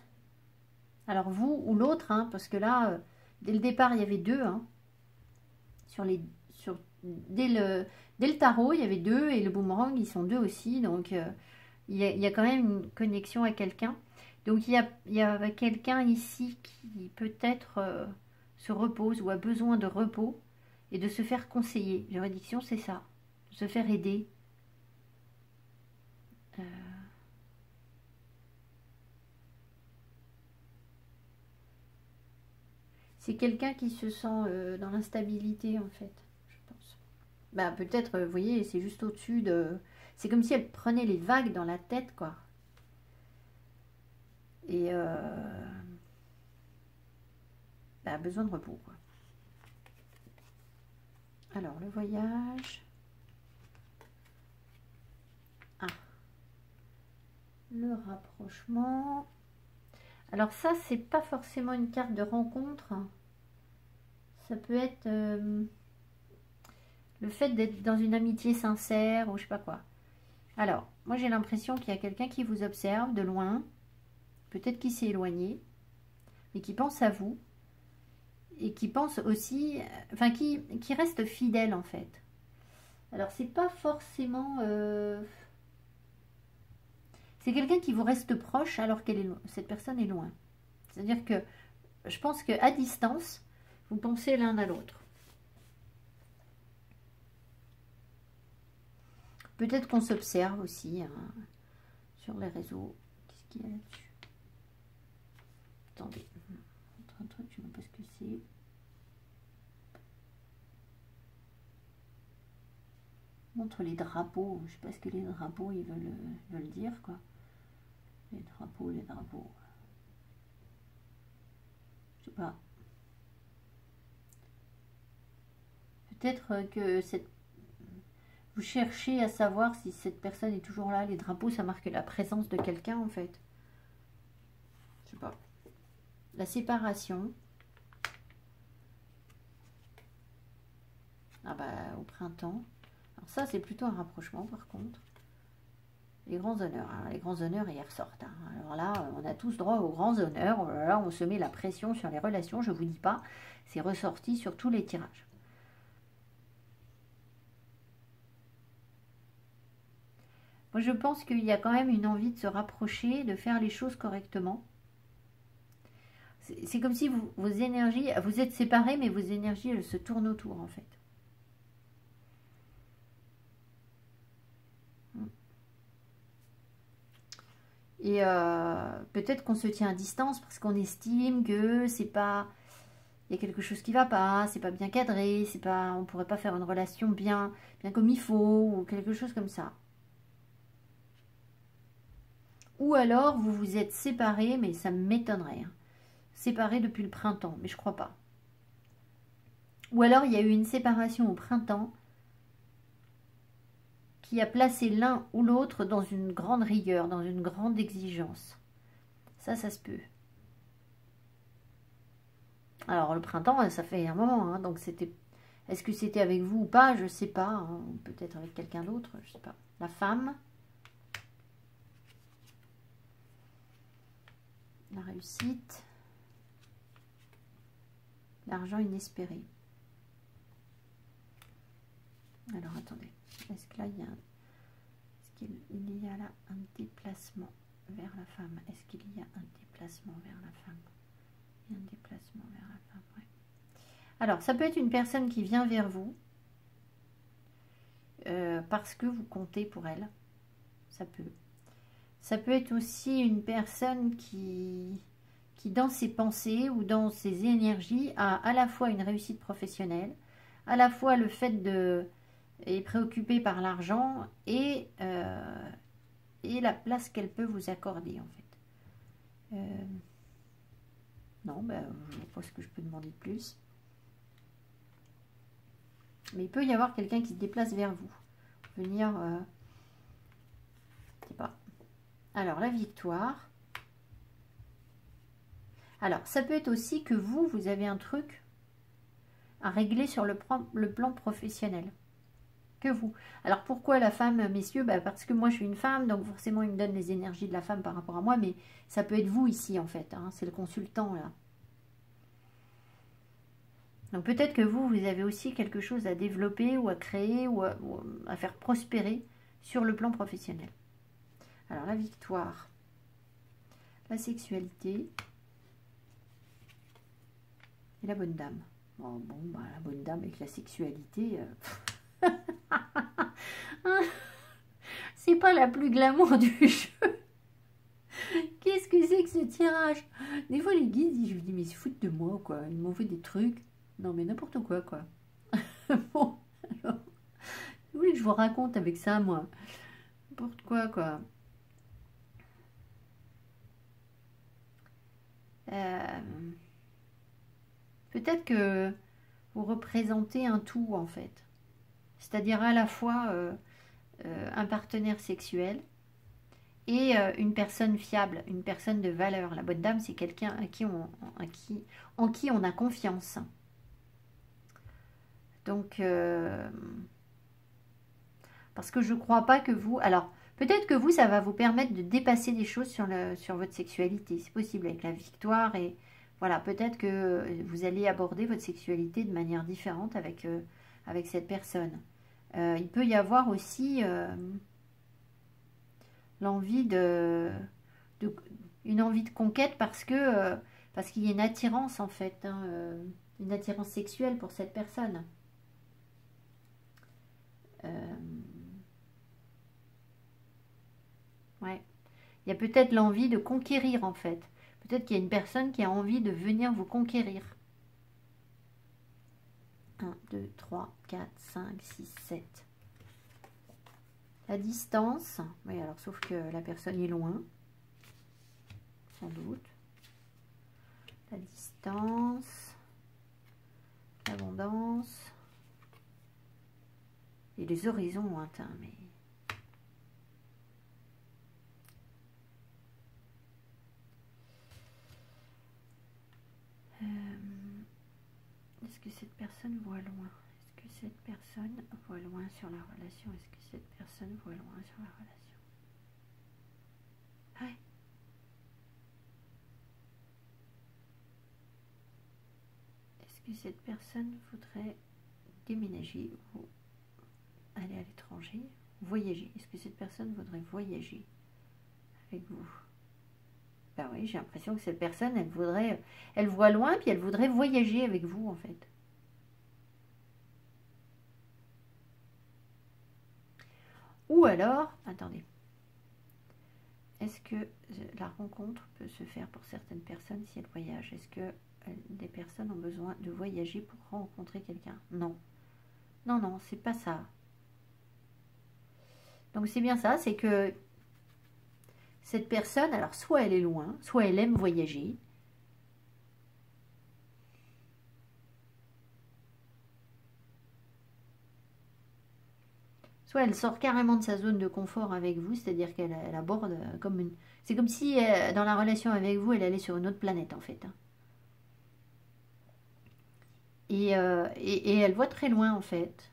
Alors, vous ou l'autre, hein, parce que là, dès le départ, il y avait deux. Hein, dès le tarot, il y avait deux. Et le boomerang, ils sont deux aussi. Donc... il y a quand même une connexion à quelqu'un. Donc, il y a quelqu'un ici qui peut-être se repose ou a besoin de repos et de se faire conseiller. Juridiction, c'est ça. De se faire aider. C'est quelqu'un qui se sent dans l'instabilité, en fait, je pense. Bah, peut-être, vous voyez, c'est juste au-dessus de... C'est comme si elle prenait les vagues dans la tête, quoi. Et bah, besoin de repos, quoi. Alors, le voyage. Ah. Le rapprochement. Alors ça, c'est pas forcément une carte de rencontre. Ça peut être le fait d'être dans une amitié sincère ou je sais pas quoi. Alors, moi j'ai l'impression qu'il y a quelqu'un qui vous observe de loin. Peut-être qu'il s'est éloigné. Mais qui pense à vous. Et qui pense aussi... Enfin, qui reste fidèle en fait. Alors, c'est pas forcément... c'est quelqu'un qui vous reste proche alors cette personne est loin. C'est-à-dire que je pense qu'à distance, vous pensez l'un à l'autre. Peut-être qu'on s'observe aussi hein, sur les réseaux. Qu'est-ce qu'il y a là-dessus? Attendez. Un truc, je ne sais pas ce que c'est. Montre les drapeaux. Je ne sais pas ce que les drapeaux ils veulent dire, quoi. Les drapeaux. Je sais pas. Peut-être que vous cherchez à savoir si cette personne est toujours là. Les drapeaux, ça marque la présence de quelqu'un, en fait. Je sais pas. La séparation. Ah bah, au printemps. Alors ça, c'est plutôt un rapprochement, par contre. Les grands honneurs. Alors, les grands honneurs, ils ressortent. Hein. Alors là, on a tous droit aux grands honneurs. Oh là là, on se met la pression sur les relations. Je vous dis pas. C'est ressorti sur tous les tirages. Moi, je pense qu'il y a quand même une envie de se rapprocher, de faire les choses correctement. C'est comme si vos énergies, vous êtes séparés, mais vos énergies, elles se tournent autour, en fait. Et peut-être qu'on se tient à distance parce qu'on estime que c'est pas... Il y a quelque chose qui va pas, c'est pas bien cadré, c'est pas, on pourrait pas faire une relation bien comme il faut, ou quelque chose comme ça. Ou alors, vous vous êtes séparés, mais ça m'étonnerait. Hein. Séparés depuis le printemps, mais je crois pas. Ou alors, il y a eu une séparation au printemps qui a placé l'un ou l'autre dans une grande rigueur, dans une grande exigence. Ça se peut. Alors, le printemps, ça fait un moment, hein, donc c'était... Est-ce que c'était avec vous ou pas? Je sais pas. Hein, peut-être avec quelqu'un d'autre, je sais pas. La femme. La réussite. L'argent inespéré. Alors, attendez. Est-ce que là, il y a qu'il y a là un déplacement vers la femme? Est-ce qu'il y a un déplacement vers la femme? Il y a un déplacement vers la femme, ouais. Alors, ça peut être une personne qui vient vers vous parce que vous comptez pour elle. Ça peut. Ça peut être aussi une personne qui dans ses pensées ou dans ses énergies, a à la fois une réussite professionnelle, à la fois le fait de est préoccupée par l'argent et la place qu'elle peut vous accorder, en fait. Non, ben, je ne sais pas ce que je peux demander de plus. Mais il peut y avoir quelqu'un qui se déplace vers vous. Venir... je sais pas. Alors, la victoire. Alors, ça peut être aussi que vous avez un truc à régler sur le plan professionnel. Que vous. Alors, pourquoi la femme, messieurs? Bah, parce que moi, je suis une femme, donc forcément, il me donne les énergies de la femme par rapport à moi, mais ça peut être vous ici, en fait. Hein, c'est le consultant, là. Donc, peut-être que vous avez aussi quelque chose à développer ou à créer ou à faire prospérer sur le plan professionnel. Alors, la victoire, la sexualité... et la bonne dame. Bon, bah, la bonne dame avec la sexualité, c'est pas la plus glamour du jeu. Qu'est-ce que c'est que ce tirage? Des fois, les guides, je me dis, mais ils se foutent de moi, quoi. Ils m'ont fait des trucs. Non, mais n'importe quoi, quoi. Bon, alors, vous voulez que je vous raconte avec ça, moi? N'importe quoi, quoi. Peut-être que vous représentez un tout, en fait. C'est-à-dire à la fois un partenaire sexuel et une personne fiable, une personne de valeur. La bonne dame, c'est quelqu'un en qui on a confiance. Donc, parce que je ne crois pas que vous... Alors, peut-être que vous, ça va vous permettre de dépasser des choses sur votre sexualité. C'est possible avec la victoire et... Voilà, peut-être que vous allez aborder votre sexualité de manière différente avec cette personne. Il peut y avoir aussi l'envie une envie de conquête parce qu'il y a une attirance en fait, hein, une attirance sexuelle pour cette personne. Ouais. Il y a peut-être l'envie de conquérir en fait. Peut-être qu'il y a une personne qui a envie de venir vous conquérir. 1, 2, 3, 4, 5, 6, 7. La distance. Oui, alors sauf que la personne est loin. Sans doute. La distance. L'abondance. Et les horizons lointains. Mais... est-ce que cette personne voit loin? Est-ce que cette personne voit loin sur la relation? Est-ce que cette personne voit loin sur la relation? Ouais. Est-ce que cette personne voudrait déménager ou aller à l'étranger? Voyager. Est-ce que cette personne voudrait voyager avec vous? Ben oui, j'ai l'impression que cette personne, elle voit loin, puis elle voudrait voyager avec vous, en fait. Ou alors, attendez, est-ce que la rencontre peut se faire pour certaines personnes si elles voyagent? Est-ce que des personnes ont besoin de voyager pour rencontrer quelqu'un? Non. Non, non, c'est pas ça. Donc c'est bien ça, c'est que cette personne, alors soit elle est loin, soit elle aime voyager. Soit elle sort carrément de sa zone de confort avec vous, c'est-à-dire qu'elle aborde comme une... C'est comme si dans la relation avec vous, elle allait sur une autre planète en fait. Et elle voit très loin en fait.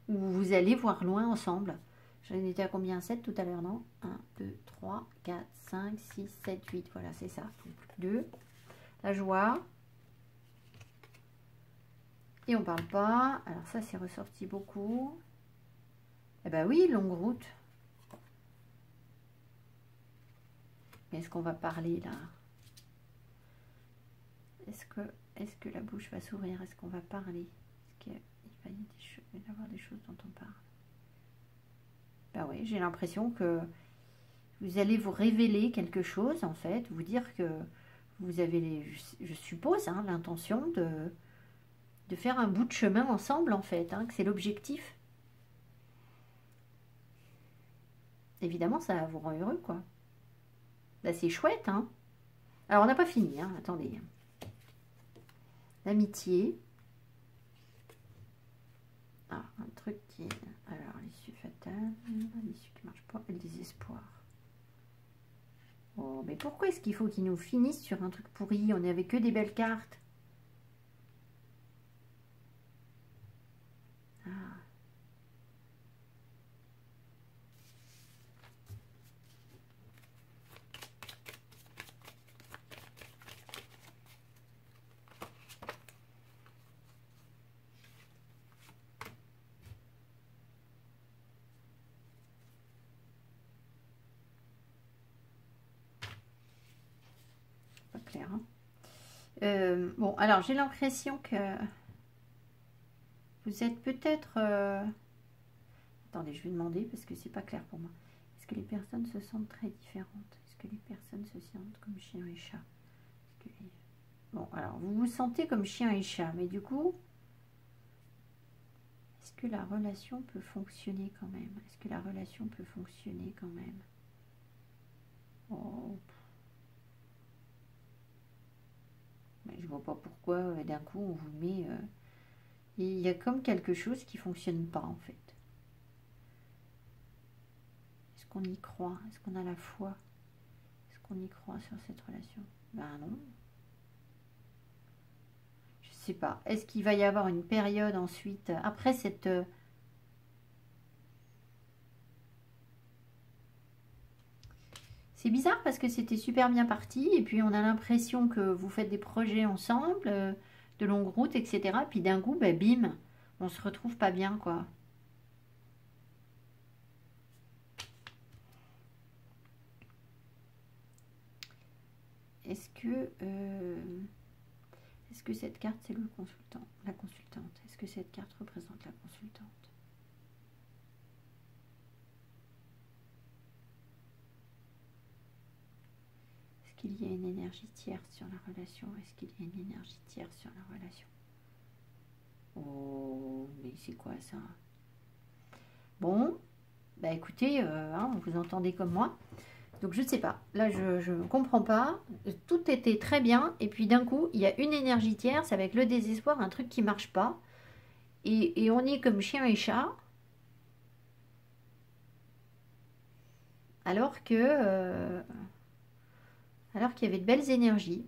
Ou vous allez voir loin ensemble. J'en étais à combien? 7 tout à l'heure, non? 1, 2, 3, 4, 5, 6, 7, 8. Voilà, c'est ça. 2. La joie. Et on parle pas. Alors ça, c'est ressorti beaucoup. Eh ben oui, longue route. Mais est-ce qu'on va parler là? Est-ce que la bouche va s'ouvrir? Est-ce qu'on va parler? Est-ce qu'il va y avoir des choses dont on parle? Ben oui, j'ai l'impression que vous allez vous révéler quelque chose, en fait. Vous dire que vous avez, je suppose, hein, l'intention de faire un bout de chemin ensemble, en fait. Hein, que c'est l'objectif. Évidemment, ça vous rend heureux, quoi. Là, c'est chouette, hein. Alors, on n'a pas fini, hein. Attendez. L'amitié. Ah, un truc qui... Alors, l'issue fatale, l'issue qui marche pas, et le désespoir. Oh, mais pourquoi est-ce qu'il faut qu'ils nous finissent sur un truc pourri? On est avec que des belles cartes. Ah. Pas clair, hein. Bon, alors j'ai l'impression que vous êtes peut-être... Attendez, je vais demander parce que c'est pas clair pour moi. Est-ce que les personnes se sentent très différentes? Est-ce que les personnes se sentent comme chien et chat? Bon, alors vous vous sentez comme chien et chat, mais du coup, est-ce que la relation peut fonctionner quand même? Est-ce que la relation peut fonctionner quand même? Oh. Mais je vois pas pourquoi d'un coup on vous met... il y a comme quelque chose qui fonctionne pas en fait. Est-ce qu'on y croit? Est-ce qu'on a la foi? Est-ce qu'on y croit sur cette relation? Ben non. Je sais pas. Est-ce qu'il va y avoir une période ensuite, après cette... C'est bizarre parce que c'était super bien parti et puis on a l'impression que vous faites des projets ensemble, de longue route, etc. Puis d'un coup, ben, bim, on se retrouve pas bien, quoi. Est-ce que cette carte, c'est le consultant, la consultante? Est-ce que cette carte représente la consultante? Est-ce qu'il y a une énergie tierce sur la relation? Est-ce qu'il y a une énergie tierce sur la relation? Oh, mais c'est quoi ça? Bon, bah écoutez, hein, vous entendez comme moi. Donc je ne sais pas, là je ne comprends pas, tout était très bien et puis d'un coup il y a une énergie tierce avec le désespoir, un truc qui marche pas et on est comme chien et chat alors qu'il y avait de belles énergies.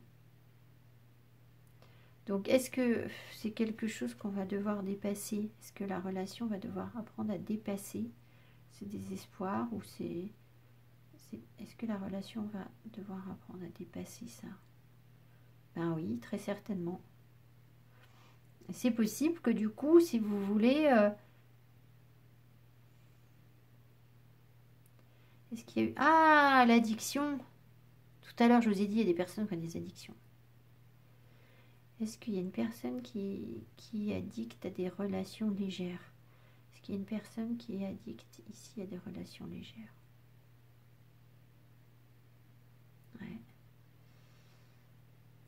Donc est-ce que c'est quelque chose qu'on va devoir dépasser? Est-ce que la relation va devoir apprendre à dépasser ce désespoir ou est-ce que la relation va devoir apprendre à dépasser ça? Ben oui, très certainement. C'est possible que du coup, si vous voulez... est-ce qu'il y a eu... Ah, l'addiction. Tout à l'heure, je vous ai dit, il y a des personnes qui ont des addictions. Est-ce qu'il y a une personne qui addicte à des relations légères? Est-ce qu'il y a une personne qui est addicte ici à des relations légères? Ouais.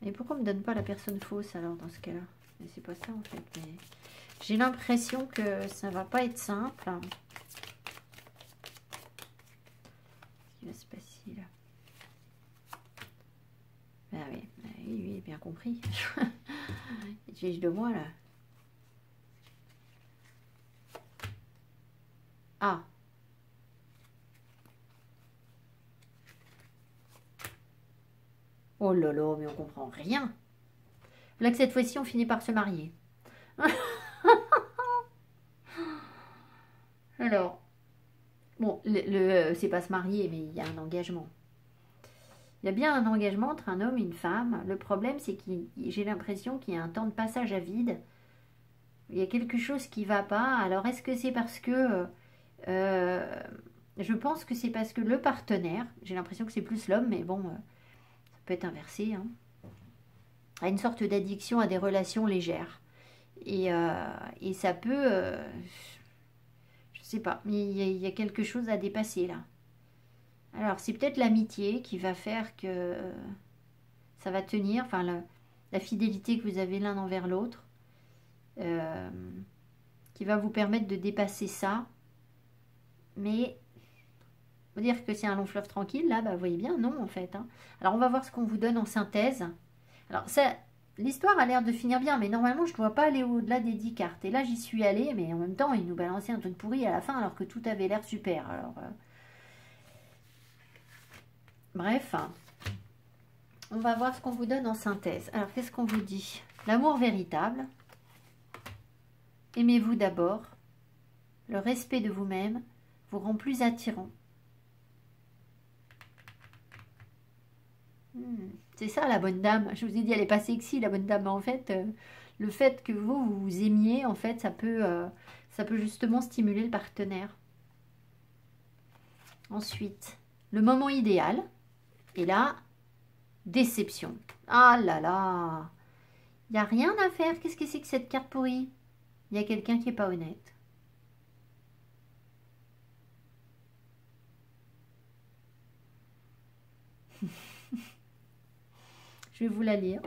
Et pourquoi on ne me donne pas la personne fausse alors dans ce cas-là? Mais c'est pas ça en fait. Mais j'ai l'impression que ça va pas être simple. Qu'est-ce qui va se passer là? Ah oui, oui, bien compris. Il fiche de moi là. Ah. Oh là là, mais on comprend rien. Là que cette fois-ci, on finit par se marier. Alors, bon, c'est pas se marier, mais il y a un engagement. Il y a bien un engagement entre un homme et une femme. Le problème, c'est que j'ai l'impression qu'il y a un temps de passage à vide. Il y a quelque chose qui ne va pas. Alors, est-ce que c'est parce que Je pense que c'est parce que le partenaire, j'ai l'impression que c'est plus l'homme, mais bon, ça peut être inversé, hein, a une sorte d'addiction à des relations légères. Et ça peut, je sais pas, mais il y a quelque chose à dépasser là. Alors c'est peut-être l'amitié qui va faire que ça va tenir, enfin la fidélité que vous avez l'un envers l'autre, euh, qui va vous permettre de dépasser ça. Mais on va dire que c'est un long fleuve tranquille, là, bah, vous voyez bien, non en fait, hein. Alors on va voir ce qu'on vous donne en synthèse. Alors ça, l'histoire a l'air de finir bien, mais normalement je ne dois pas aller au-delà des 10 cartes. Et là j'y suis allée, mais en même temps il nous balançait un truc pourri à la fin alors que tout avait l'air super. Alors, bref, on va voir ce qu'on vous donne en synthèse. Alors qu'est-ce qu'on vous dit? L'amour véritable. Aimez-vous d'abord. Le respect de vous-même vous rend plus attirant. C'est ça la bonne dame. Je vous ai dit, elle est pas sexy la bonne dame. Mais en fait, le fait que vous aimiez, en fait, ça peut justement stimuler le partenaire. Ensuite, le moment idéal. Et là, déception. Ah là là. Il n'y a rien à faire. Qu'est-ce que c'est que cette carte pourrie? Il y a quelqu'un qui n'est pas honnête. Je vais vous la lire.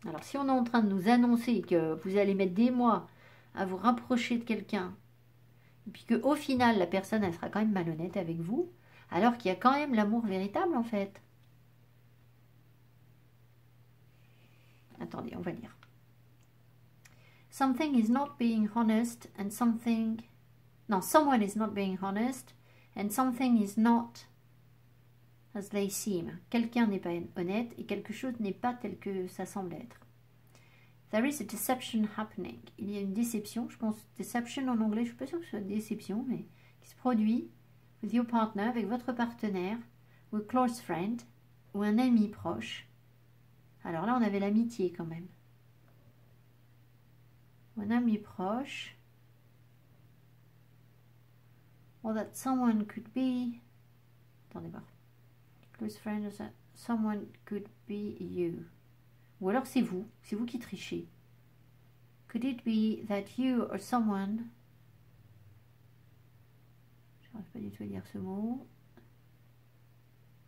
Alors, si on est en train de nous annoncer que vous allez mettre des mois à vous rapprocher de quelqu'un, et puis qu'au final, la personne, elle sera quand même malhonnête avec vous, alors qu'il y a quand même l'amour véritable, en fait. Attendez, on va lire. Something is not being honest and something... Non, someone is not being honest and something is not as they seem. Quelqu'un n'est pas honnête et quelque chose n'est pas tel que ça semble être. There is a deception happening. Il y a une déception, je pense deception en anglais, je ne suis pas sûre que ce soit déception, mais qui se produit with your partner, avec votre partenaire, ou a close friend, ou un ami proche. Alors là, on avait l'amitié quand même. Ou un ami proche. Or that someone could be... Attendez voir. Close friend, or that someone could be you. Ou alors c'est vous qui trichez. Could it be that you or someone... Je n'arrive pas du tout à dire ce mot.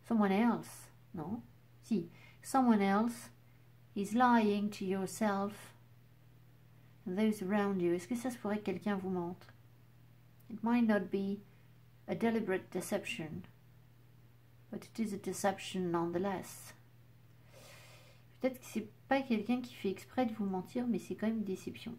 Someone else, non? Si. Someone else is lying to yourself and those around you. Est-ce que ça se pourrait que quelqu'un vous mente? It might not be a deliberate deception, but it is a deception nonetheless. Peut-être que c'est pas quelqu'un qui fait exprès de vous mentir, mais c'est quand même une déception.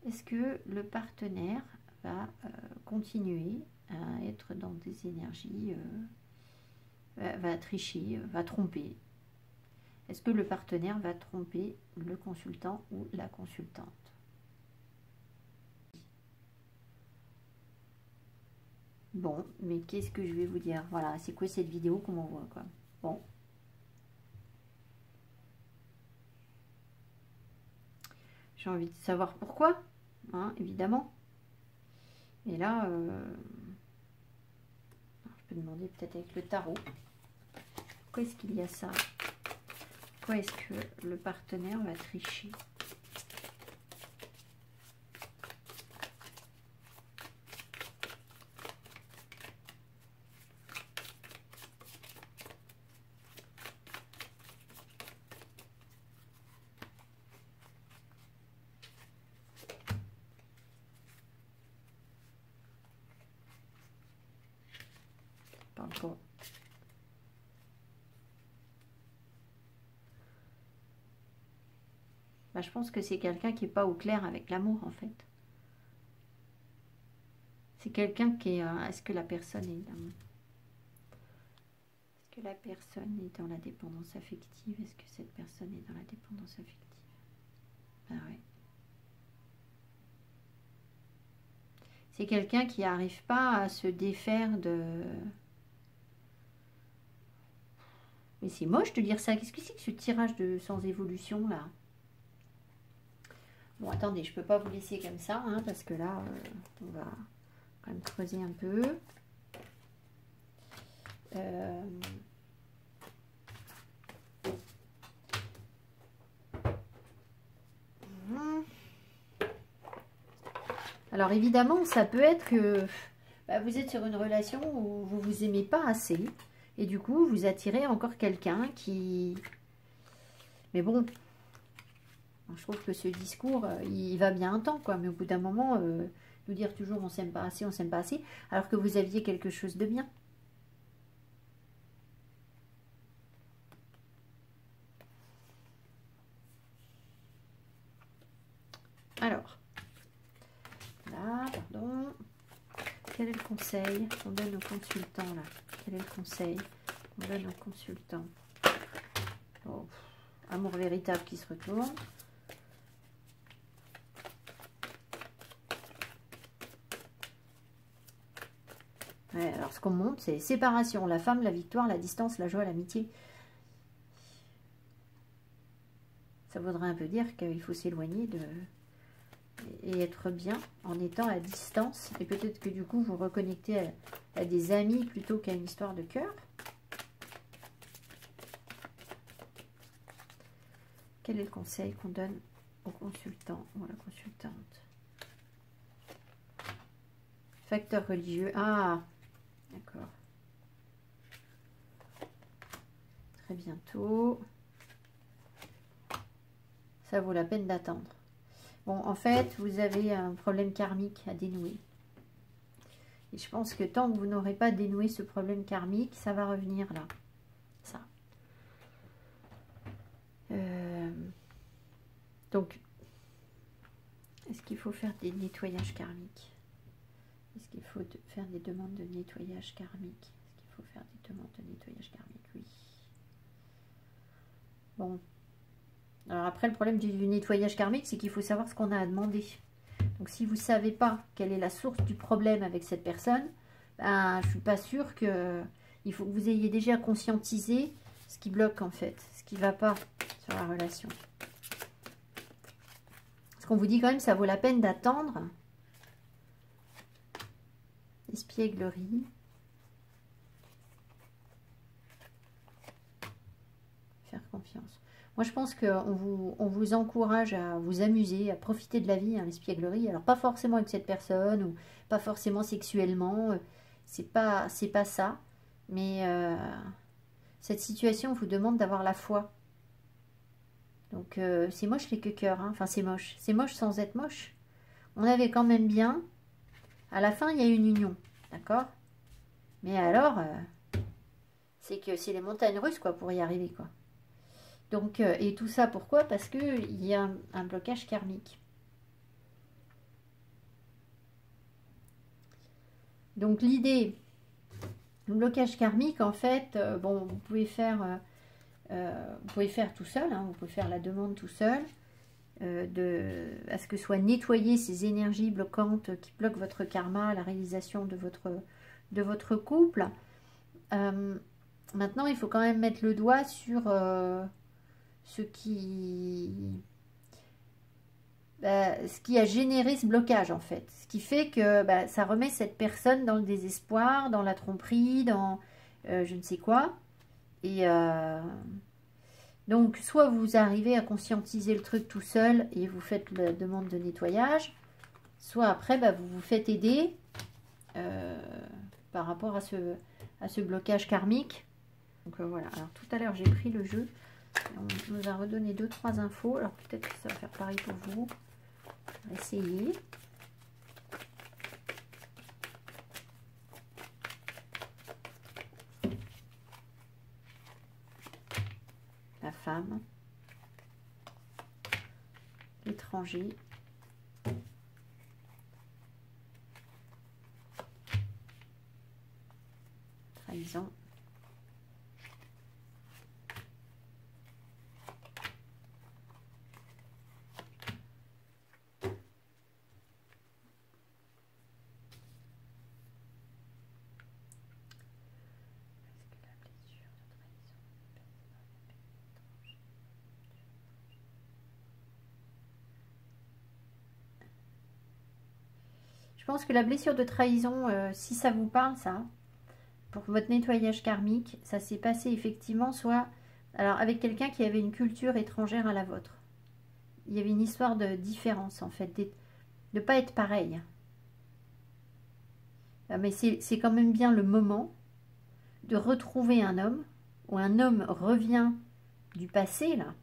Est-ce que le partenaire va continuer à être dans des énergies, va tricher, va tromper? Est-ce que le partenaire va tromper le consultant ou la consultante? Bon, mais qu'est-ce que je vais vous dire? Voilà, c'est quoi cette vidéo qu'on m'envoie, quoi? Bon. J'ai envie de savoir pourquoi, hein, évidemment. Et là, je peux demander peut-être avec le tarot. Pourquoi est-ce qu'il y a ça? Pourquoi est-ce que le partenaire va tricher? Bon. Bah, je pense que c'est quelqu'un qui n'est pas au clair avec l'amour, en fait. C'est quelqu'un qui est... est-ce que la personne est... est-ce que la personne est dans la dépendance affective? Est-ce que cette personne est dans la dépendance affective? Ah ouais. C'est quelqu'un qui n'arrive pas à se défaire de... Mais c'est moche de dire ça. Qu'est-ce que c'est que ce tirage de sans évolution là? Bon, attendez, je peux pas vous laisser comme ça, hein, parce que là, on va quand même creuser un peu. Alors évidemment, ça peut être que vous êtes sur une relation où vous vous aimez pas assez. Et du coup, vous attirez encore quelqu'un qui... Mais bon, je trouve que ce discours, il va bien un temps, quoi. Mais au bout d'un moment, nous dire toujours on s'aime pas assez, on s'aime pas assez, alors que vous aviez quelque chose de bien. Alors, là, pardon. Quel est le conseil qu'on donne aux consultants, là? Quel est le conseil qu'on donne aux consultants? Oh, amour véritable qui se retourne. Ouais, alors ce qu'on montre, c'est séparation, la femme, la victoire, la distance, la joie, l'amitié. Ça voudrait un peu dire qu'il faut s'éloigner et être bien en étant à distance. Et peut-être que du coup, vous reconnectez à des amis plutôt qu'à une histoire de cœur. Quel est le conseil qu'on donne aux consultants ou à la consultante? Facteur religieux. Ah, d'accord. Très bientôt. Ça vaut la peine d'attendre. Bon, en fait, vous avez un problème karmique à dénouer. Et je pense que tant que vous n'aurez pas dénoué ce problème karmique, ça va revenir là. Ça. Donc, est-ce qu'il faut faire des nettoyages karmiques? Est-ce qu'il faut faire des demandes de nettoyage karmique? Est-ce qu'il faut faire des demandes de nettoyage karmique? Oui. Bon. Alors après, le problème du nettoyage karmique, c'est qu'il faut savoir ce qu'on a à demander. Donc si vous ne savez pas quelle est la source du problème avec cette personne, ben, je ne suis pas sûre que... Il faut que vous ayez déjà conscientisé ce qui bloque en fait, ce qui ne va pas sur la relation. Ce qu'on vous dit quand même, ça vaut la peine d'attendre. Espièglerie. Faire confiance. Moi, je pense qu'on vous encourage à vous amuser, à profiter de la vie, hein, l'espièglerie. Alors, pas forcément avec cette personne, ou pas forcément sexuellement. C'est pas ça. Mais cette situation vous demande d'avoir la foi. Donc, c'est moche les quequeurs. Hein. Enfin, c'est moche. C'est moche sans être moche. On avait quand même bien. À la fin, il y a une union. D'accord? Mais alors, c'est que c'est les montagnes russes, quoi, pour y arriver, quoi. Donc, et tout ça, pourquoi? Parce qu'il y a un blocage karmique. Donc, l'idée, le blocage karmique, en fait, bon, vous pouvez faire tout seul, hein, vous pouvez faire la demande tout seul, à ce que soit nettoyer ces énergies bloquantes qui bloquent votre karma, la réalisation de votre couple. Maintenant, il faut quand même mettre le doigt sur... ce qui a généré ce blocage en fait. Ce qui fait que ça remet cette personne dans le désespoir, dans la tromperie, dans je ne sais quoi. Et donc, soit vous arrivez à conscientiser le truc tout seul et vous faites la demande de nettoyage, soit après, vous vous faites aider par rapport à ce blocage karmique. Donc voilà, alors tout à l'heure j'ai pris le jeu. On nous a redonné 2-3 infos. Alors peut-être que ça va faire pareil pour vous. On va essayer. La femme. L'étranger. Trahison. pense que la blessure de trahison, si ça vous parle, ça, pour votre nettoyage karmique, ça s'est passé effectivement soit alors avec quelqu'un qui avait une culture étrangère à la vôtre. Il y avait une histoire de différence en fait, de ne pas être pareil. Mais c'est quand même bien le moment de retrouver un homme, ou un homme revient du passé là,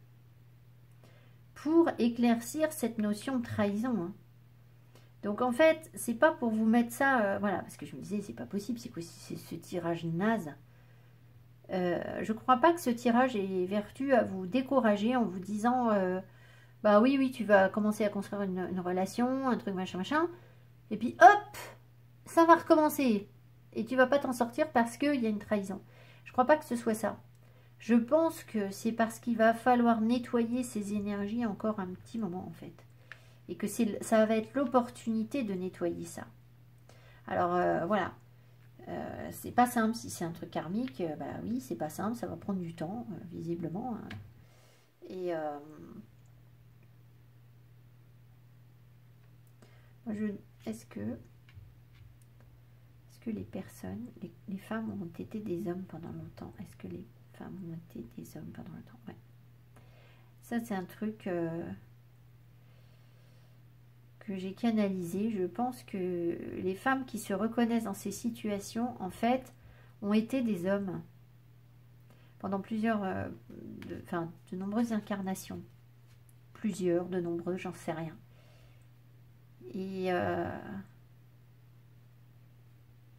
pour éclaircir cette notion de trahison. Hein. Donc en fait, c'est pas pour vous mettre ça, voilà, parce que je me disais, c'est pas possible, c'est quoi ce tirage naze. Je crois pas que ce tirage ait vertu à vous décourager en vous disant, bah oui, tu vas commencer à construire une relation, un truc machin, machin, et puis hop, ça va recommencer, et tu vas pas t'en sortir parce qu'il y a une trahison. Je crois pas que ce soit ça. Je pense que c'est parce qu'il va falloir nettoyer ces énergies encore un petit moment en fait. Et que ça va être l'opportunité de nettoyer ça. Alors voilà, c'est pas simple si c'est un truc karmique, bah oui c'est pas simple, ça va prendre du temps visiblement. Hein. Et est-ce que les personnes, les femmes ont été des hommes pendant longtemps? Est-ce que les femmes ont été des hommes pendant longtemps? Ouais. Ça c'est un truc... que j'ai canalisé. Je pense que les femmes qui se reconnaissent dans ces situations, en fait, ont été des hommes pendant plusieurs, de nombreuses incarnations. Plusieurs, de nombreuses, j'en sais rien. Et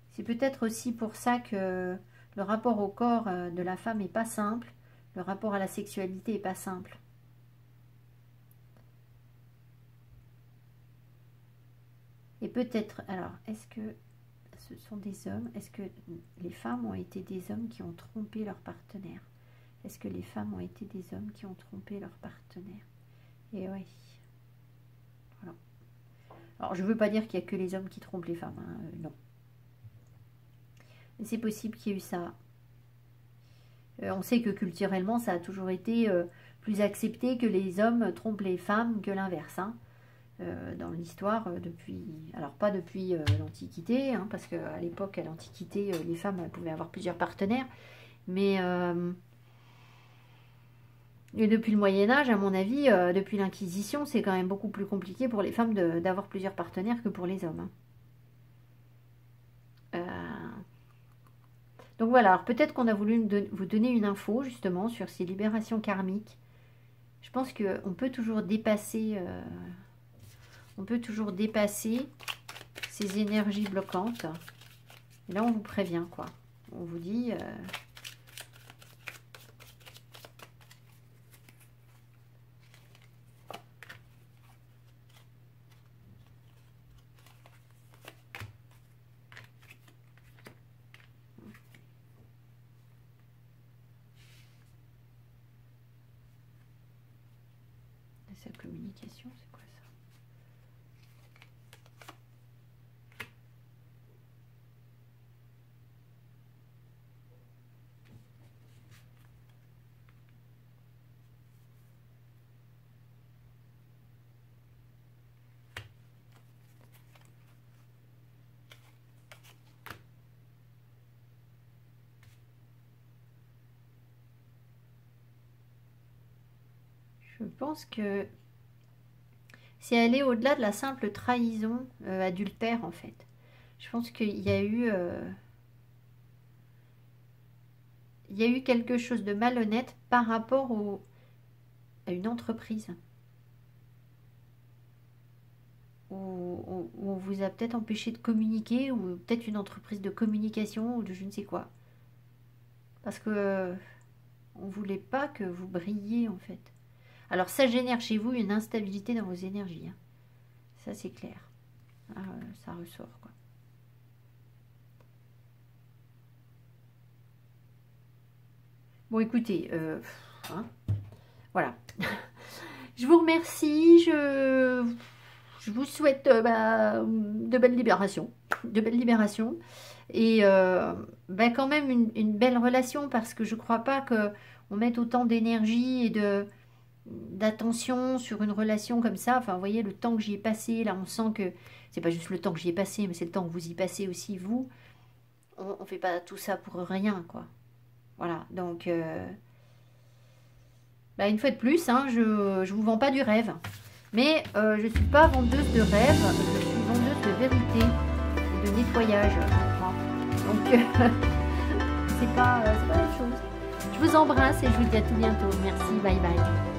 c'est peut-être aussi pour ça que le rapport au corps de la femme n'est pas simple, le rapport à la sexualité n'est pas simple. Et peut-être, alors, est-ce que ce sont des hommes? Est-ce que les femmes ont été des hommes qui ont trompé leur partenaire? Est-ce que les femmes ont été des hommes qui ont trompé leur partenaire? Et oui. Voilà. Alors, je ne veux pas dire qu'il n'y a que les hommes qui trompent les femmes, hein, non. Mais c'est possible qu'il y ait eu ça. On sait que culturellement, ça a toujours été plus accepté que les hommes trompent les femmes que l'inverse, hein. Dans l'histoire depuis, alors pas depuis l'Antiquité, hein, parce qu'à l'époque, à l'Antiquité, les femmes pouvaient avoir plusieurs partenaires, mais et depuis le Moyen-Âge, à mon avis, depuis l'Inquisition, c'est quand même beaucoup plus compliqué pour les femmes d'avoir plusieurs partenaires que pour les hommes. Hein. Donc voilà, alors peut-être qu'on a voulu vous donner une info justement sur ces libérations karmiques. Je pense qu'on peut toujours dépasser... on peut toujours dépasser ces énergies bloquantes. Et là, on vous prévient, quoi. On vous dit... sa communication, c'est quoi ça? Je pense que c'est aller au-delà de la simple trahison adultère, en fait. Je pense qu'il y a eu... il y a eu quelque chose de malhonnête par rapport à une entreprise. Où on vous a peut-être empêché de communiquer, ou peut-être une entreprise de communication, ou de je ne sais quoi. Parce que on ne voulait pas que vous brilliez, en fait. Alors ça génère chez vous une instabilité dans vos énergies. Hein. Ça c'est clair. Ah, ça ressort quoi. Bon écoutez, hein, voilà. Je vous remercie. Je vous souhaite de belles libérations. De belles libérations. Et quand même une belle relation parce que je ne crois pas qu'on mette autant d'énergie et d'attention sur une relation comme ça. Enfin, vous voyez, le temps que j'y ai passé, là, on sent que c'est pas juste le temps que j'y ai passé, mais c'est le temps que vous y passez aussi, vous. On fait pas tout ça pour rien, quoi. Voilà, donc, bah, une fois de plus, hein, je vous vends pas du rêve. Mais je suis pas vendeuse de rêve, je suis vendeuse de vérité, de nettoyage. Moi. Donc, c'est pas la même chose. Je vous embrasse et je vous dis à tout bientôt. Merci, bye bye.